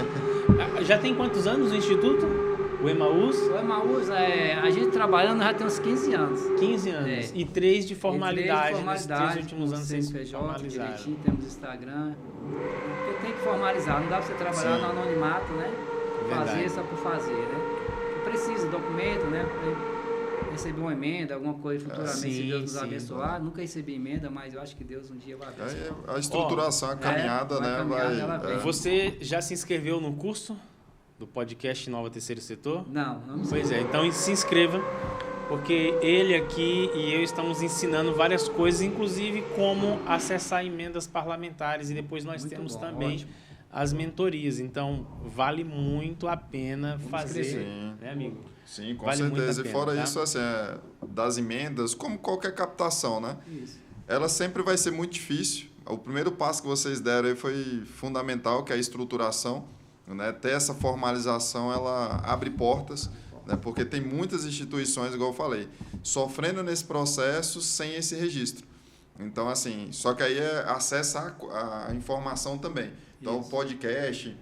A: Já tem quantos anos o Instituto? O Emaús?
D: O Emaús, a gente trabalhando já tem uns 15 anos.
A: 15 anos.
D: É.
A: E 3 de formalidade.
D: Nesses
A: 3 últimos anos vocês
D: CNPJ,
A: formalizaram.
D: direitinho, temos Instagram. Porque tem que formalizar, não dá pra você trabalhar
B: Sim.
D: no anonimato, né?
A: Verdade.
D: Fazer só por fazer, né? Precisa, documento, né? Pra receber uma emenda, alguma coisa futuramente, se
A: Sim,
D: Deus nos
A: sim.
D: abençoar. Nunca recebi emenda, mas eu acho que Deus um dia vai abençoar.
B: A estruturação, a caminhada,
D: vai
B: né?
D: caminhar, ela vem.
A: Você já se inscreveu no curso do podcast Nova Terceiro Setor?
D: Não me
A: Pois é, então se inscreva, porque ele aqui e eu estamos ensinando várias coisas, inclusive como acessar emendas parlamentares, e depois nós
D: Muito
A: temos
D: bom,
A: também
D: ótimo.
A: as mentorias. Então vale muito a pena fazer,
B: escrever.
A: né, amigo?
B: Sim, com
A: Vale muito
B: certeza.
A: a pena,
B: E fora
A: tá?
B: isso, assim, das emendas, como qualquer captação, né?
D: Isso.
B: Ela sempre vai ser muito difícil. O primeiro passo que vocês deram aí foi fundamental, que é a estruturação. Né? Ter essa formalização, ela abre portas, né? Porque tem muitas instituições, igual eu falei, sofrendo nesse processo sem esse registro. Então, assim, só que aí é acessar a informação também. Então,
D: Isso.
B: o podcast,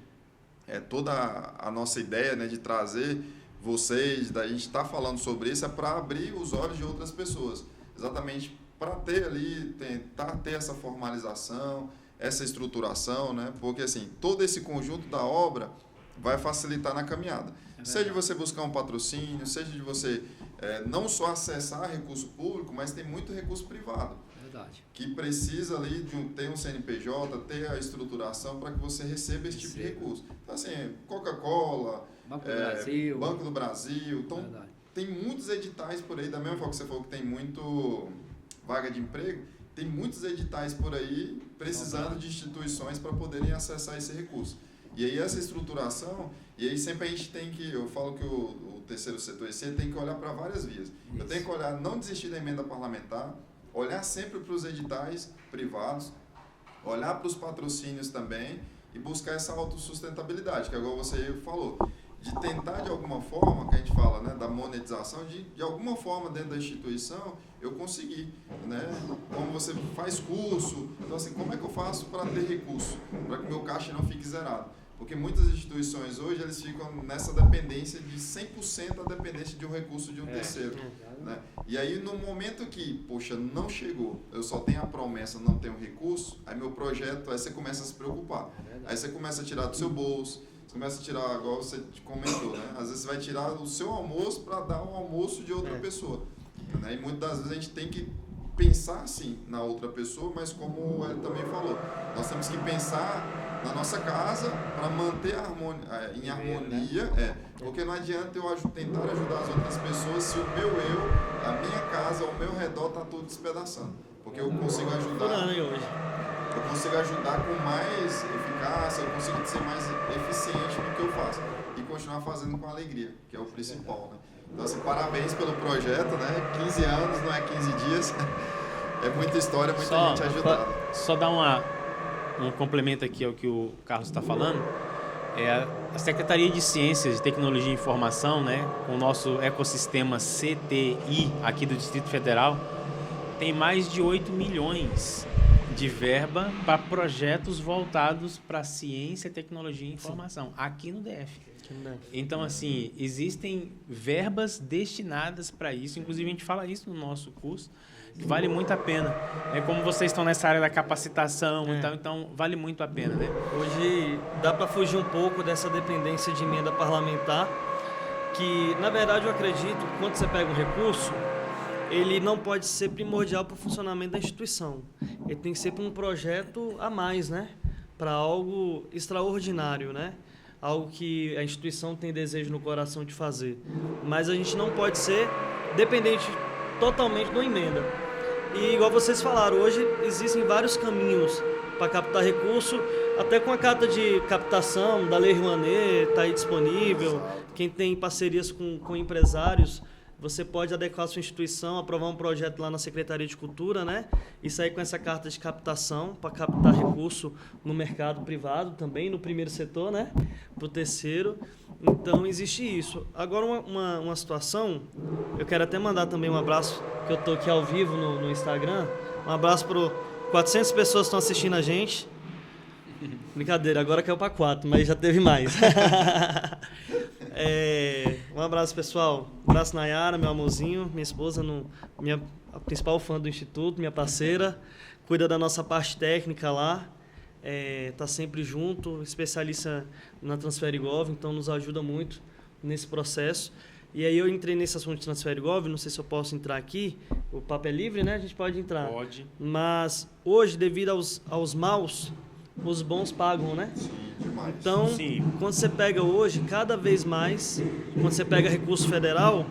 B: toda a nossa ideia, né, de trazer vocês, da gente estar falando sobre isso, é para abrir os olhos de outras pessoas. Exatamente para ter ali, tentar ter essa formalização, essa estruturação, né? Porque assim, todo esse conjunto da obra vai facilitar na caminhada. Seja de você buscar um patrocínio, seja de você não só acessar recurso público, mas tem muito recurso privado.
D: Verdade.
B: Que precisa ali de ter um CNPJ, ter a estruturação para que você receba esse tipo de recurso. Então assim, Coca-Cola,
D: Banco do Brasil.
B: Banco do Brasil. Então,
D: Verdade.
B: tem muitos editais por aí, da mesma forma que você falou que tem muito vaga de emprego, tem muitos editais por aí precisando de instituições para poderem acessar esse recurso. E aí essa estruturação, e aí sempre a gente tem que, eu falo que o terceiro setor esse tem que olhar para várias vias. Eu tenho que olhar, não desistir da emenda parlamentar, olhar sempre para os editais privados, olhar para os patrocínios também e buscar essa autossustentabilidade, que é igual você falou, de tentar de alguma forma, que a gente fala, né, da monetização, de alguma forma dentro da instituição eu conseguir, né, como você faz curso, então assim, como é que eu faço para ter recurso, para que o meu caixa não fique zerado? Porque muitas instituições hoje, eles ficam nessa dependência de 100% a dependência de um recurso de um terceiro. Né? E aí, no momento que, poxa, não chegou, eu só tenho a promessa, não tenho recurso, aí meu projeto, aí você começa a se preocupar. Aí você começa a tirar do seu bolso, Você começa a tirar, igual você comentou, né? Às vezes você vai tirar o seu almoço para dar um almoço de outra pessoa. Né? E muitas das vezes a gente tem que pensar, sim, na outra pessoa, mas como ele também falou, nós temos que pensar na nossa casa para manter em harmonia, porque não adianta eu tentar ajudar as outras pessoas se o meu a minha casa, o meu redor está tudo despedaçando, porque eu consigo ajudar, eu consigo ajudar com mais eficácia, eu consigo ser mais eficiente no que eu faço e continuar fazendo com alegria, que é o principal, né? Então, assim, parabéns pelo projeto, né? 15 anos, não é 15 dias, é muita história, muita gente ajudada.
A: Só dar um complemento aqui ao que o Carlos está falando. A Secretaria de Ciências, de Tecnologia e Informação, né, com o nosso ecossistema CTI aqui do Distrito Federal, tem mais de 8 milhões de verba para projetos voltados para ciência, tecnologia e informação, aqui no DF. Então, assim, existem verbas destinadas para isso, inclusive a gente fala isso no nosso curso, que vale muito a pena. Como vocês estão nessa área da capacitação, então vale muito a pena, né?
E: Hoje dá para fugir um pouco dessa dependência de emenda parlamentar, que, na verdade, eu acredito que quando você pega um recurso, ele não pode ser primordial para o funcionamento da instituição. Ele tem que ser para um projeto a mais, né? Para algo extraordinário, né? Algo que a instituição tem desejo no coração de fazer. Mas a gente não pode ser dependente totalmente de uma emenda. E igual vocês falaram, hoje existem vários caminhos para captar recurso, até com a carta de captação da Lei Rouanet, está aí disponível. Quem tem parcerias com empresários, você pode adequar a sua instituição, aprovar um projeto lá na Secretaria de Cultura, né? E sair com essa carta de captação para captar recurso no mercado privado também, no primeiro setor, né? Para o terceiro. Então, existe isso. Agora, uma situação, eu quero até mandar também um abraço, que eu estou aqui ao vivo no Instagram. Um abraço para 400 pessoas que estão assistindo a gente. Brincadeira, agora caiu para 4, mas já teve mais. Um abraço, pessoal. Um abraço, Nayara, meu amorzinho, minha esposa, a principal fã do Instituto, minha parceira. Cuida da nossa parte técnica lá. Tá sempre junto, especialista na TransfereGov, então nos ajuda muito nesse processo. E aí eu entrei nesse assunto de TransfereGov, não sei se eu posso entrar aqui, o papo é livre, né? A gente pode entrar.
A: Pode.
E: Mas hoje, devido aos maus, os bons pagam, né?
B: Sim, demais.
E: Então, quando você pega hoje, cada vez mais, quando você pega recurso federal,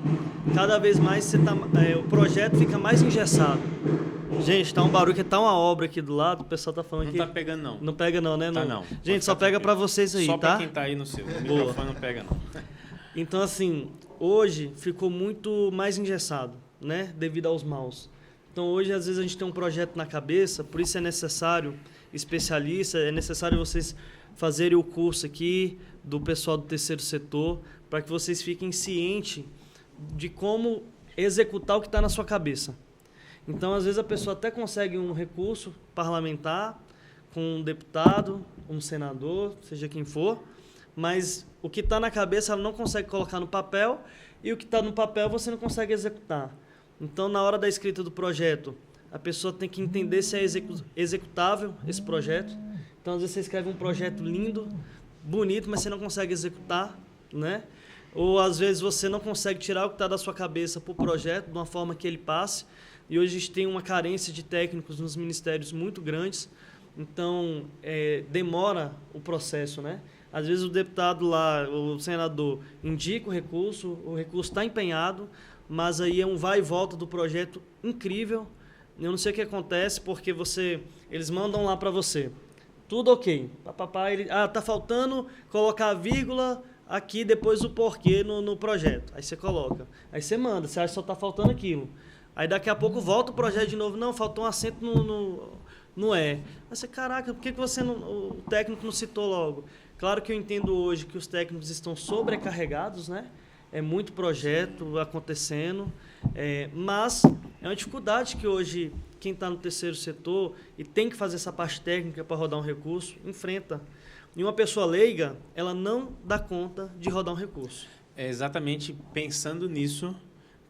E: cada vez mais o projeto fica mais engessado. Gente, tá um barulho que tá uma obra aqui do lado, o pessoal tá falando
A: não
E: aqui.
A: Não tá pegando, não.
E: Não pega não, né?
A: Tá, não.
E: Gente, só pega para vocês aí,
A: só
E: tá?
A: Só para quem tá aí no seu. O microfone não pega, não.
E: Então, assim, hoje ficou muito mais engessado, né? Devido aos maus. Então, hoje, às vezes, a gente tem um projeto na cabeça, por isso é necessário especialista, é necessário vocês fazerem o curso aqui do pessoal do terceiro setor, para que vocês fiquem cientes de como executar o que está na sua cabeça. Então, às vezes, a pessoa até consegue um recurso parlamentar com um deputado, um senador, seja quem for, mas o que está na cabeça ela não consegue colocar no papel e o que está no papel você não consegue executar. Então, na hora da escrita do projeto, a pessoa tem que entender se é executável esse projeto. Então, às vezes, você escreve um projeto lindo, bonito, mas você não consegue executar, né? Ou, às vezes, você não consegue tirar o que está da sua cabeça para o projeto de uma forma que ele passe. E hoje a gente tem uma carência de técnicos nos ministérios muito grandes, então demora o processo, né? Às vezes o deputado lá, o senador, indica o recurso está empenhado, mas aí é um vai e volta do projeto incrível. Eu não sei o que acontece, porque eles mandam lá para você, tudo ok. Tá faltando colocar a vírgula aqui depois o porquê no projeto. Aí você coloca, aí você manda, você acha que só está faltando aquilo. Aí daqui a pouco volta o projeto de novo. Não, faltou um acento no E. Aí você, caraca, por que o técnico não citou logo? Claro que eu entendo hoje que os técnicos estão sobrecarregados, né? É muito projeto acontecendo, mas é uma dificuldade que hoje quem está no terceiro setor e tem que fazer essa parte técnica para rodar um recurso, enfrenta. E uma pessoa leiga, ela não dá conta de rodar um recurso.
A: É exatamente pensando nisso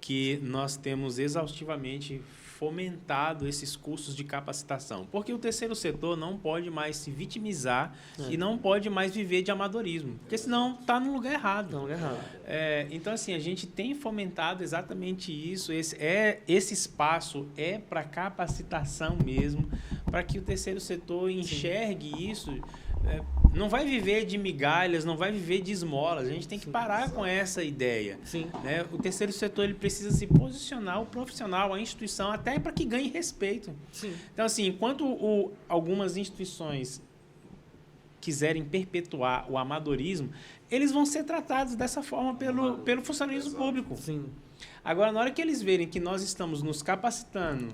A: que nós temos exaustivamente fomentado esses cursos de capacitação. Porque o terceiro setor não pode mais se vitimizar e não pode mais viver de amadorismo. Porque senão está no lugar errado.
E: Não, errado.
A: Então, assim, a gente tem fomentado exatamente isso. Esse espaço é para capacitação mesmo, para que o terceiro setor enxergue isso. Não vai viver de migalhas, não vai viver de esmolas. A gente tem que parar com essa ideia.
E: Sim.
A: Né? O terceiro setor ele precisa se posicionar, o profissional, a instituição, até para que ganhe respeito.
E: Sim.
A: Então, assim, enquanto algumas instituições quiserem perpetuar o amadorismo, eles vão ser tratados dessa forma pelo funcionalismo público.
E: Sim.
A: Agora, na hora que eles verem que nós estamos nos capacitando,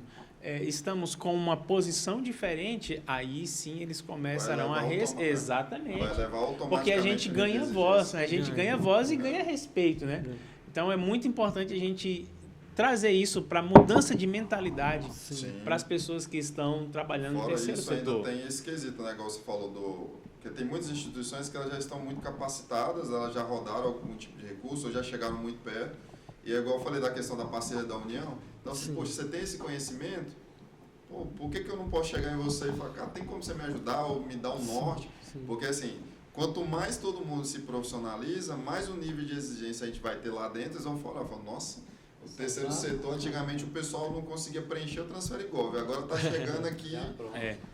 A: estamos com uma posição diferente, aí sim eles começarão a... Exatamente.
B: Vai levar automaticamente.
A: Porque a gente ganha voz, né? A gente ganha voz e ganha respeito, né? Então, é muito importante a gente trazer isso para mudança de mentalidade para as pessoas que estão trabalhando no terceiro setor.
B: Ainda tem esse quesito, né? Igual você falou porque tem muitas instituições que elas já estão muito capacitadas, elas já rodaram algum tipo de recurso, ou já chegaram muito perto. E é igual eu falei da questão da parceria da União. Então, assim, poxa, você tem esse conhecimento, por que eu não posso chegar em você e falar, cara, tem como você me ajudar ou me dar um norte? Porque, assim, quanto mais todo mundo se profissionaliza, mais o nível de exigência a gente vai ter lá dentro, eles vão falar, nossa, o terceiro setor, antigamente o pessoal não conseguia preencher o Transfer Gov, agora está chegando aqui,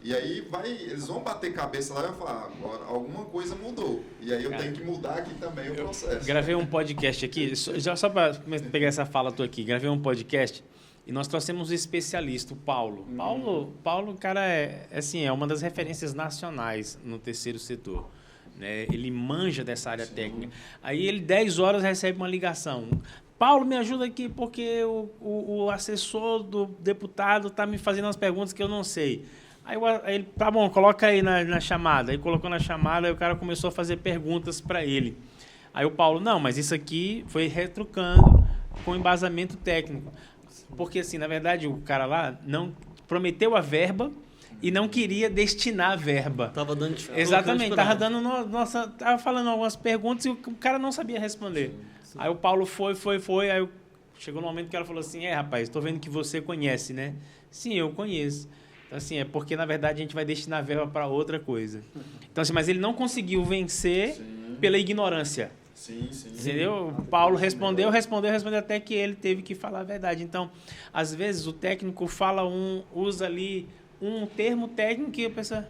B: e aí eles vão bater cabeça lá e vão falar, agora alguma coisa mudou, e aí eu tenho que mudar aqui também o processo.
A: Gravei um podcast aqui, só para pegar essa fala tua aqui, gravei um podcast e nós trouxemos um especialista, o Paulo. Paulo, cara, é uma das referências nacionais no terceiro setor. Né? Ele manja dessa área técnica. Aí ele, 10 horas, recebe uma ligação. Paulo, me ajuda aqui porque o assessor do deputado está me fazendo umas perguntas que eu não sei. Aí ele, tá bom, coloca aí na chamada. Aí colocou na chamada, aí o cara começou a fazer perguntas para ele. Aí o Paulo, não, mas isso aqui foi retrucando com embasamento técnico. Porque, assim, na verdade, o cara lá não prometeu a verba e não queria destinar a verba.
E: Tava dando
A: Exatamente, tava falando algumas perguntas e o cara não sabia responder. Sim. Aí o Paulo foi, aí chegou no momento que ela falou assim, rapaz, estou vendo que você conhece, né? Sim, eu conheço. Então, assim, é porque, na verdade, a gente vai destinar a verba para outra coisa. Então, assim, mas ele não conseguiu vencer pela ignorância.
B: Sim.
A: Entendeu? O Paulo respondeu até que ele teve que falar a verdade. Então, às vezes, o técnico usa ali um termo técnico e a pessoa...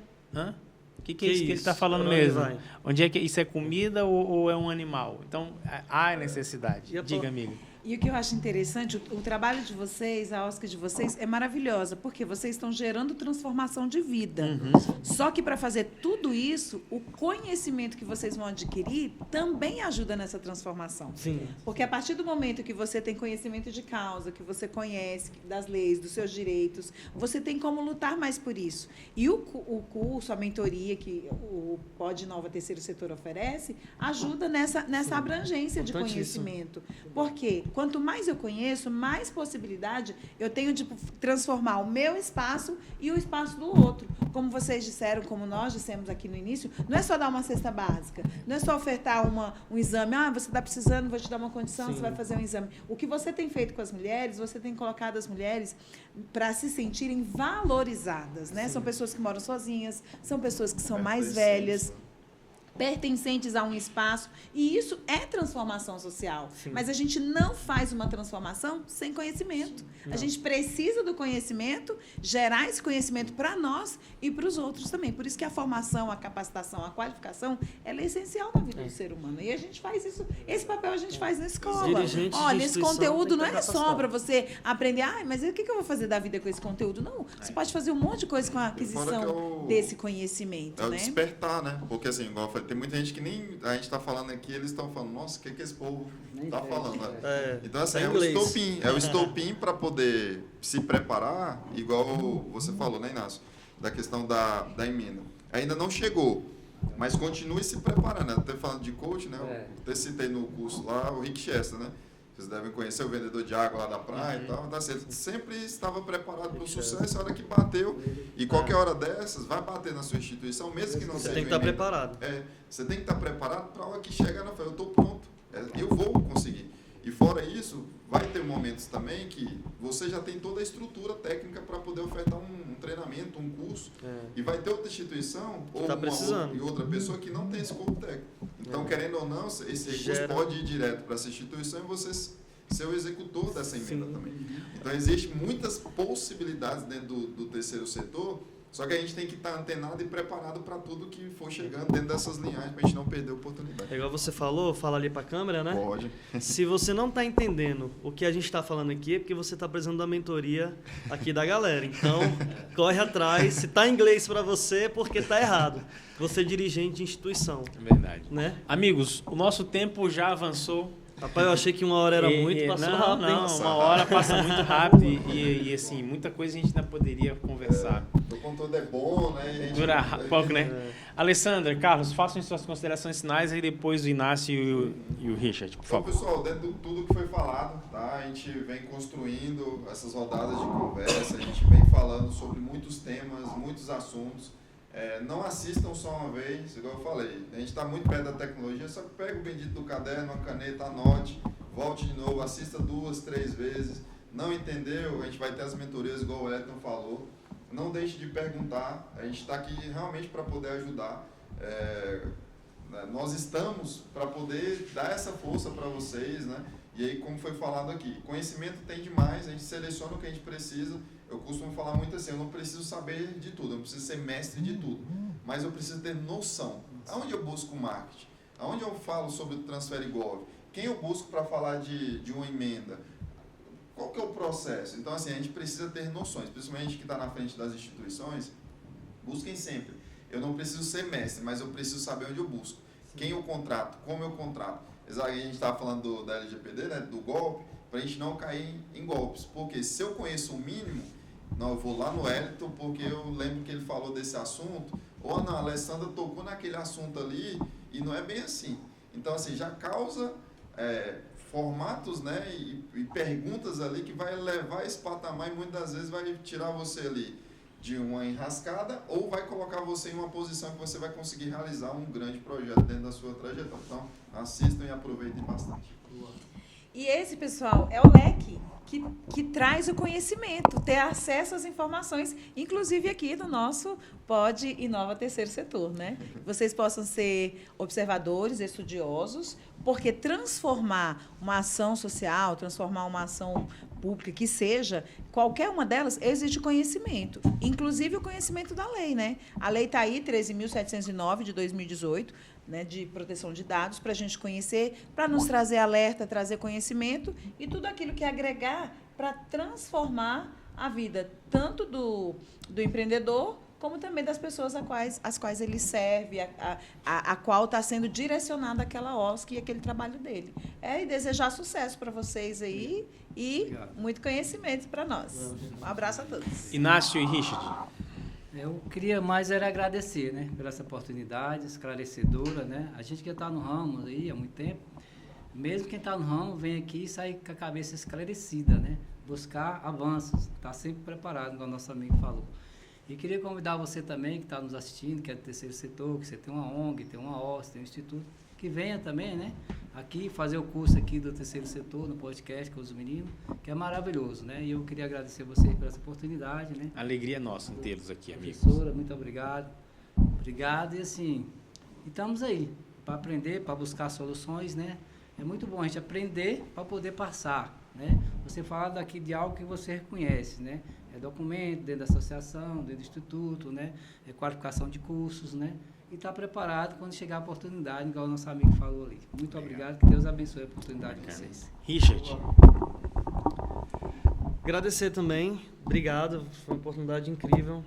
A: O que é isso que ele está falando mesmo? Onde é que isso é comida ou é um animal? Então, há necessidade. Diga, amiga.
C: E o que eu acho interessante, o trabalho de vocês, a OSCE de vocês, é maravilhosa, porque vocês estão gerando transformação de vida. Só que para fazer tudo isso, o conhecimento que vocês vão adquirir também ajuda nessa transformação.
E: Sim.
C: Porque a partir do momento que você tem conhecimento de causa, que você conhece das leis, dos seus direitos, você tem como lutar mais por isso. E o curso, a mentoria que o Pod Nova Terceiro Setor oferece, ajuda nessa abrangência de conhecimento. Por quê? Quanto mais eu conheço, mais possibilidade eu tenho de transformar o meu espaço e o espaço do outro. Como vocês disseram, como nós dissemos aqui no início, não é só dar uma cesta básica, não é só ofertar um exame, você está precisando, vou te dar uma condição, você vai fazer um exame. O que você tem feito com as mulheres, você tem colocado as mulheres para se sentirem valorizadas, né? São pessoas que moram sozinhas, são pessoas que são mais velhas, pertencentes a um espaço, e isso é transformação social. Sim. Mas a gente não faz uma transformação sem conhecimento. A gente precisa do conhecimento, gerar esse conhecimento para nós e para os outros também. Por isso que a formação, a capacitação, a qualificação, ela é essencial na vida do ser humano. E a gente faz isso, esse papel a gente faz na escola. Olha, esse conteúdo não é só para você aprender, mas o que eu vou fazer da vida com esse conteúdo? Não, você pode fazer um monte de coisa com a aquisição desse conhecimento.
B: É o despertar, né? Porque, assim, igual eu falei, tem muita gente que nem a gente está falando aqui, eles estão falando, nossa, o que esse povo está falando? Né? Então, assim, é o estopim para poder se preparar, igual você falou, né, Inácio? Da questão da emenda. Ainda não chegou, mas continue se preparando. Né? Até falando de coach, né? Eu até citei no curso lá o Rick Chester, né? Vocês devem conhecer o vendedor de água lá da praia e tal. Então, assim, ele sempre estava preparado para o sucesso, a hora que bateu. E qualquer hora dessas, vai bater na sua instituição, mesmo que não seja.
E: Você tem que estar preparado.
B: Você tem que estar preparado para a hora que chegar na frente. Eu estou pronto, eu vou conseguir. E fora isso, vai ter momentos também que você já tem toda a estrutura técnica para poder ofertar um treinamento, um curso, e vai ter outra instituição ou outra pessoa que não tem esse corpo técnico. Então, querendo ou não, esse recurso pode ir direto para essa instituição e você ser o executor dessa emenda também. Então, existem muitas possibilidades dentro do terceiro setor, só que a gente tem que estar antenado e preparado para tudo que for chegando dentro dessas linhagens, para a gente não perder a oportunidade.
E: É igual você falou, fala ali para a câmera, né?
B: Pode.
E: Se você não está entendendo o que a gente está falando aqui, é porque você está precisando da mentoria aqui da galera. Então, corre atrás. Se está em inglês para você, é porque está errado. Você é dirigente de instituição.
A: É verdade.
E: Né?
A: Amigos, o nosso tempo já avançou.
E: Rapaz, eu achei que 1 hora era muito, passou rápido.
A: Não, 1 hora passa muito rápido e assim, muita coisa a gente ainda poderia conversar.
B: O conteúdo é bom, né?
A: Dura pouco, né? Alessandra, Carlos, façam suas considerações finais e depois o Inácio e o Richard, por favor.
B: Então, pessoal, dentro de tudo que foi falado, tá? A gente vem construindo essas rodadas de conversa, a gente vem falando sobre muitos temas, muitos assuntos. Não assistam só uma vez, igual eu falei, a gente está muito perto da tecnologia, só que pega o bendito do caderno, a caneta, anote, volte de novo, assista 2, 3 vezes. Não entendeu? A gente vai ter as mentorias, igual o Elton falou. Não deixe de perguntar, a gente está aqui realmente para poder ajudar. Nós estamos para poder dar essa força para vocês, né? E aí, como foi falado aqui, conhecimento tem demais, a gente seleciona o que a gente precisa. Eu costumo falar muito assim, eu não preciso saber de tudo, eu não preciso ser mestre de tudo, mas eu preciso ter noção. Aonde eu busco marketing? Aonde eu falo sobre o Transfere Gov? Quem eu busco para falar de uma emenda? Qual que é o processo? Então, assim, a gente precisa ter noções, principalmente a gente que está na frente das instituições, busquem sempre. Eu não preciso ser mestre, mas eu preciso saber onde eu busco. Quem eu contrato, como eu contrato. A gente estava falando da LGPD, né, do golpe, para a gente não cair em golpes. Porque se eu conheço o mínimo, não, eu vou lá no Elton, porque eu lembro que ele falou desse assunto, ou não, a Alessandra tocou naquele assunto ali, e não é bem assim. Então, assim, já causa formatos, né, e perguntas ali que vai levar esse patamar e muitas das vezes vai tirar você ali de uma enrascada ou vai colocar você em uma posição que você vai conseguir realizar um grande projeto dentro da sua trajetória. Então, assistam e aproveitem bastante.
C: E esse, pessoal, é o leque que traz o conhecimento, ter acesso às informações, inclusive aqui no nosso Pod Inova Terceiro Setor, né? Vocês possam ser observadores, estudiosos, porque transformar uma ação social, transformar uma ação pública, que seja, qualquer uma delas, exige conhecimento, inclusive o conhecimento da lei, né? A lei está aí, 13.709, de 2018, né, de proteção de dados, para a gente conhecer, para nos trazer alerta, trazer conhecimento e tudo aquilo que agregar para transformar a vida, tanto do empreendedor, como também das pessoas às quais ele serve, a qual está sendo direcionada aquela OSC e aquele trabalho dele. E desejar sucesso para vocês aí e muito conhecimento para nós. Um abraço a todos.
A: Inácio e Richard.
D: Eu queria mais era agradecer, né, por essa oportunidade esclarecedora, né? A gente que está no ramo aí há muito tempo, mesmo quem está no ramo vem aqui e sai com a cabeça esclarecida, né? Buscar avanços, estar sempre preparado, como o nosso amigo falou. E queria convidar você também, que está nos assistindo, que é do terceiro setor, que você tem uma ONG, tem uma OSC, tem um instituto, que venha também, né, aqui fazer o curso aqui do terceiro setor, no podcast com os meninos, que é maravilhoso, né? E eu queria agradecer vocês por essa oportunidade, né?
A: Alegria nossa em tê-los aqui, amigos.
D: Professora, muito obrigado. Obrigado e assim, estamos aí para aprender, para buscar soluções, né? É muito bom a gente aprender para poder passar, né? Você fala daqui de algo que você reconhece, né? É documento dentro da associação, dentro do instituto, né? É qualificação de cursos, né? E estar preparado quando chegar a oportunidade, igual o nosso amigo falou ali. Muito obrigado, que Deus abençoe a oportunidade de vocês.
A: Richard.
E: Agradecer também, obrigado, foi uma oportunidade incrível.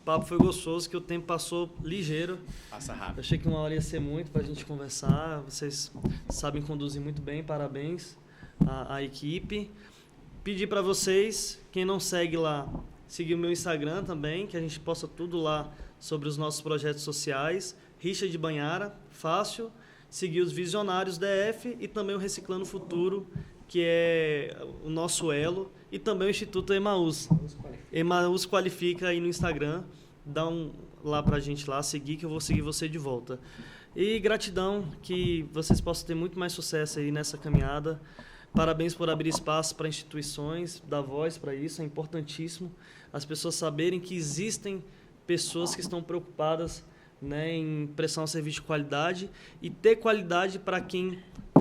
E: O papo foi gostoso, que o tempo passou ligeiro.
A: Passa rápido.
E: Eu achei que 1 hora ia ser muito para a gente conversar, vocês sabem conduzir muito bem, parabéns à equipe. Pedir para vocês, quem não segue lá, seguir o meu Instagram também, que a gente posta tudo lá sobre os nossos projetos sociais. Richard Banhara, fácil. Seguir os Visionários DF e também o Reciclando Futuro, que é o nosso elo. E também o Instituto Emaús. Emaús Qualifica aí no Instagram. Dá lá pra gente lá, seguir, que eu vou seguir você de volta. E gratidão, que vocês possam ter muito mais sucesso aí nessa caminhada. Parabéns por abrir espaço para instituições, dar voz para isso, é importantíssimo. As pessoas saberem que existem pessoas que estão preocupadas, né, em prestar um serviço de qualidade e ter qualidade para quem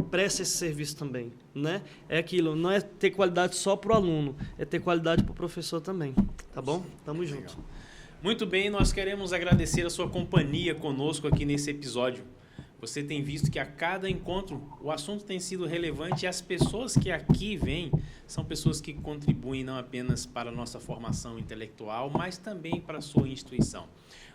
E: presta esse serviço também, né? É aquilo, não é ter qualidade só para o aluno, é ter qualidade para o professor também, tá bom? Tamo junto.
A: Muito bem, nós queremos agradecer a sua companhia conosco aqui nesse episódio. Você tem visto que a cada encontro o assunto tem sido relevante e as pessoas que aqui vêm são pessoas que contribuem não apenas para a nossa formação intelectual, mas também para a sua instituição.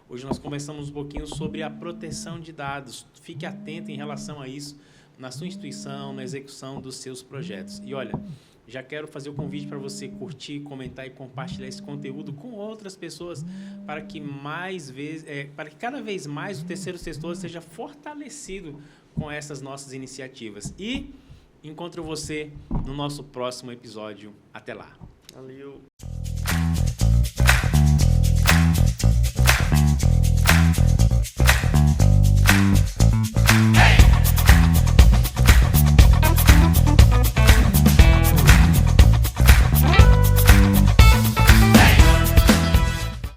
A: Hoje nós conversamos um pouquinho sobre a proteção de dados. Fique atento em relação a isso na sua instituição, na execução dos seus projetos. E olha, já quero fazer o convite para você curtir, comentar e compartilhar esse conteúdo com outras pessoas para que cada vez mais o terceiro setor seja fortalecido com essas nossas iniciativas. E encontro você no nosso próximo episódio. Até lá.
E: Valeu.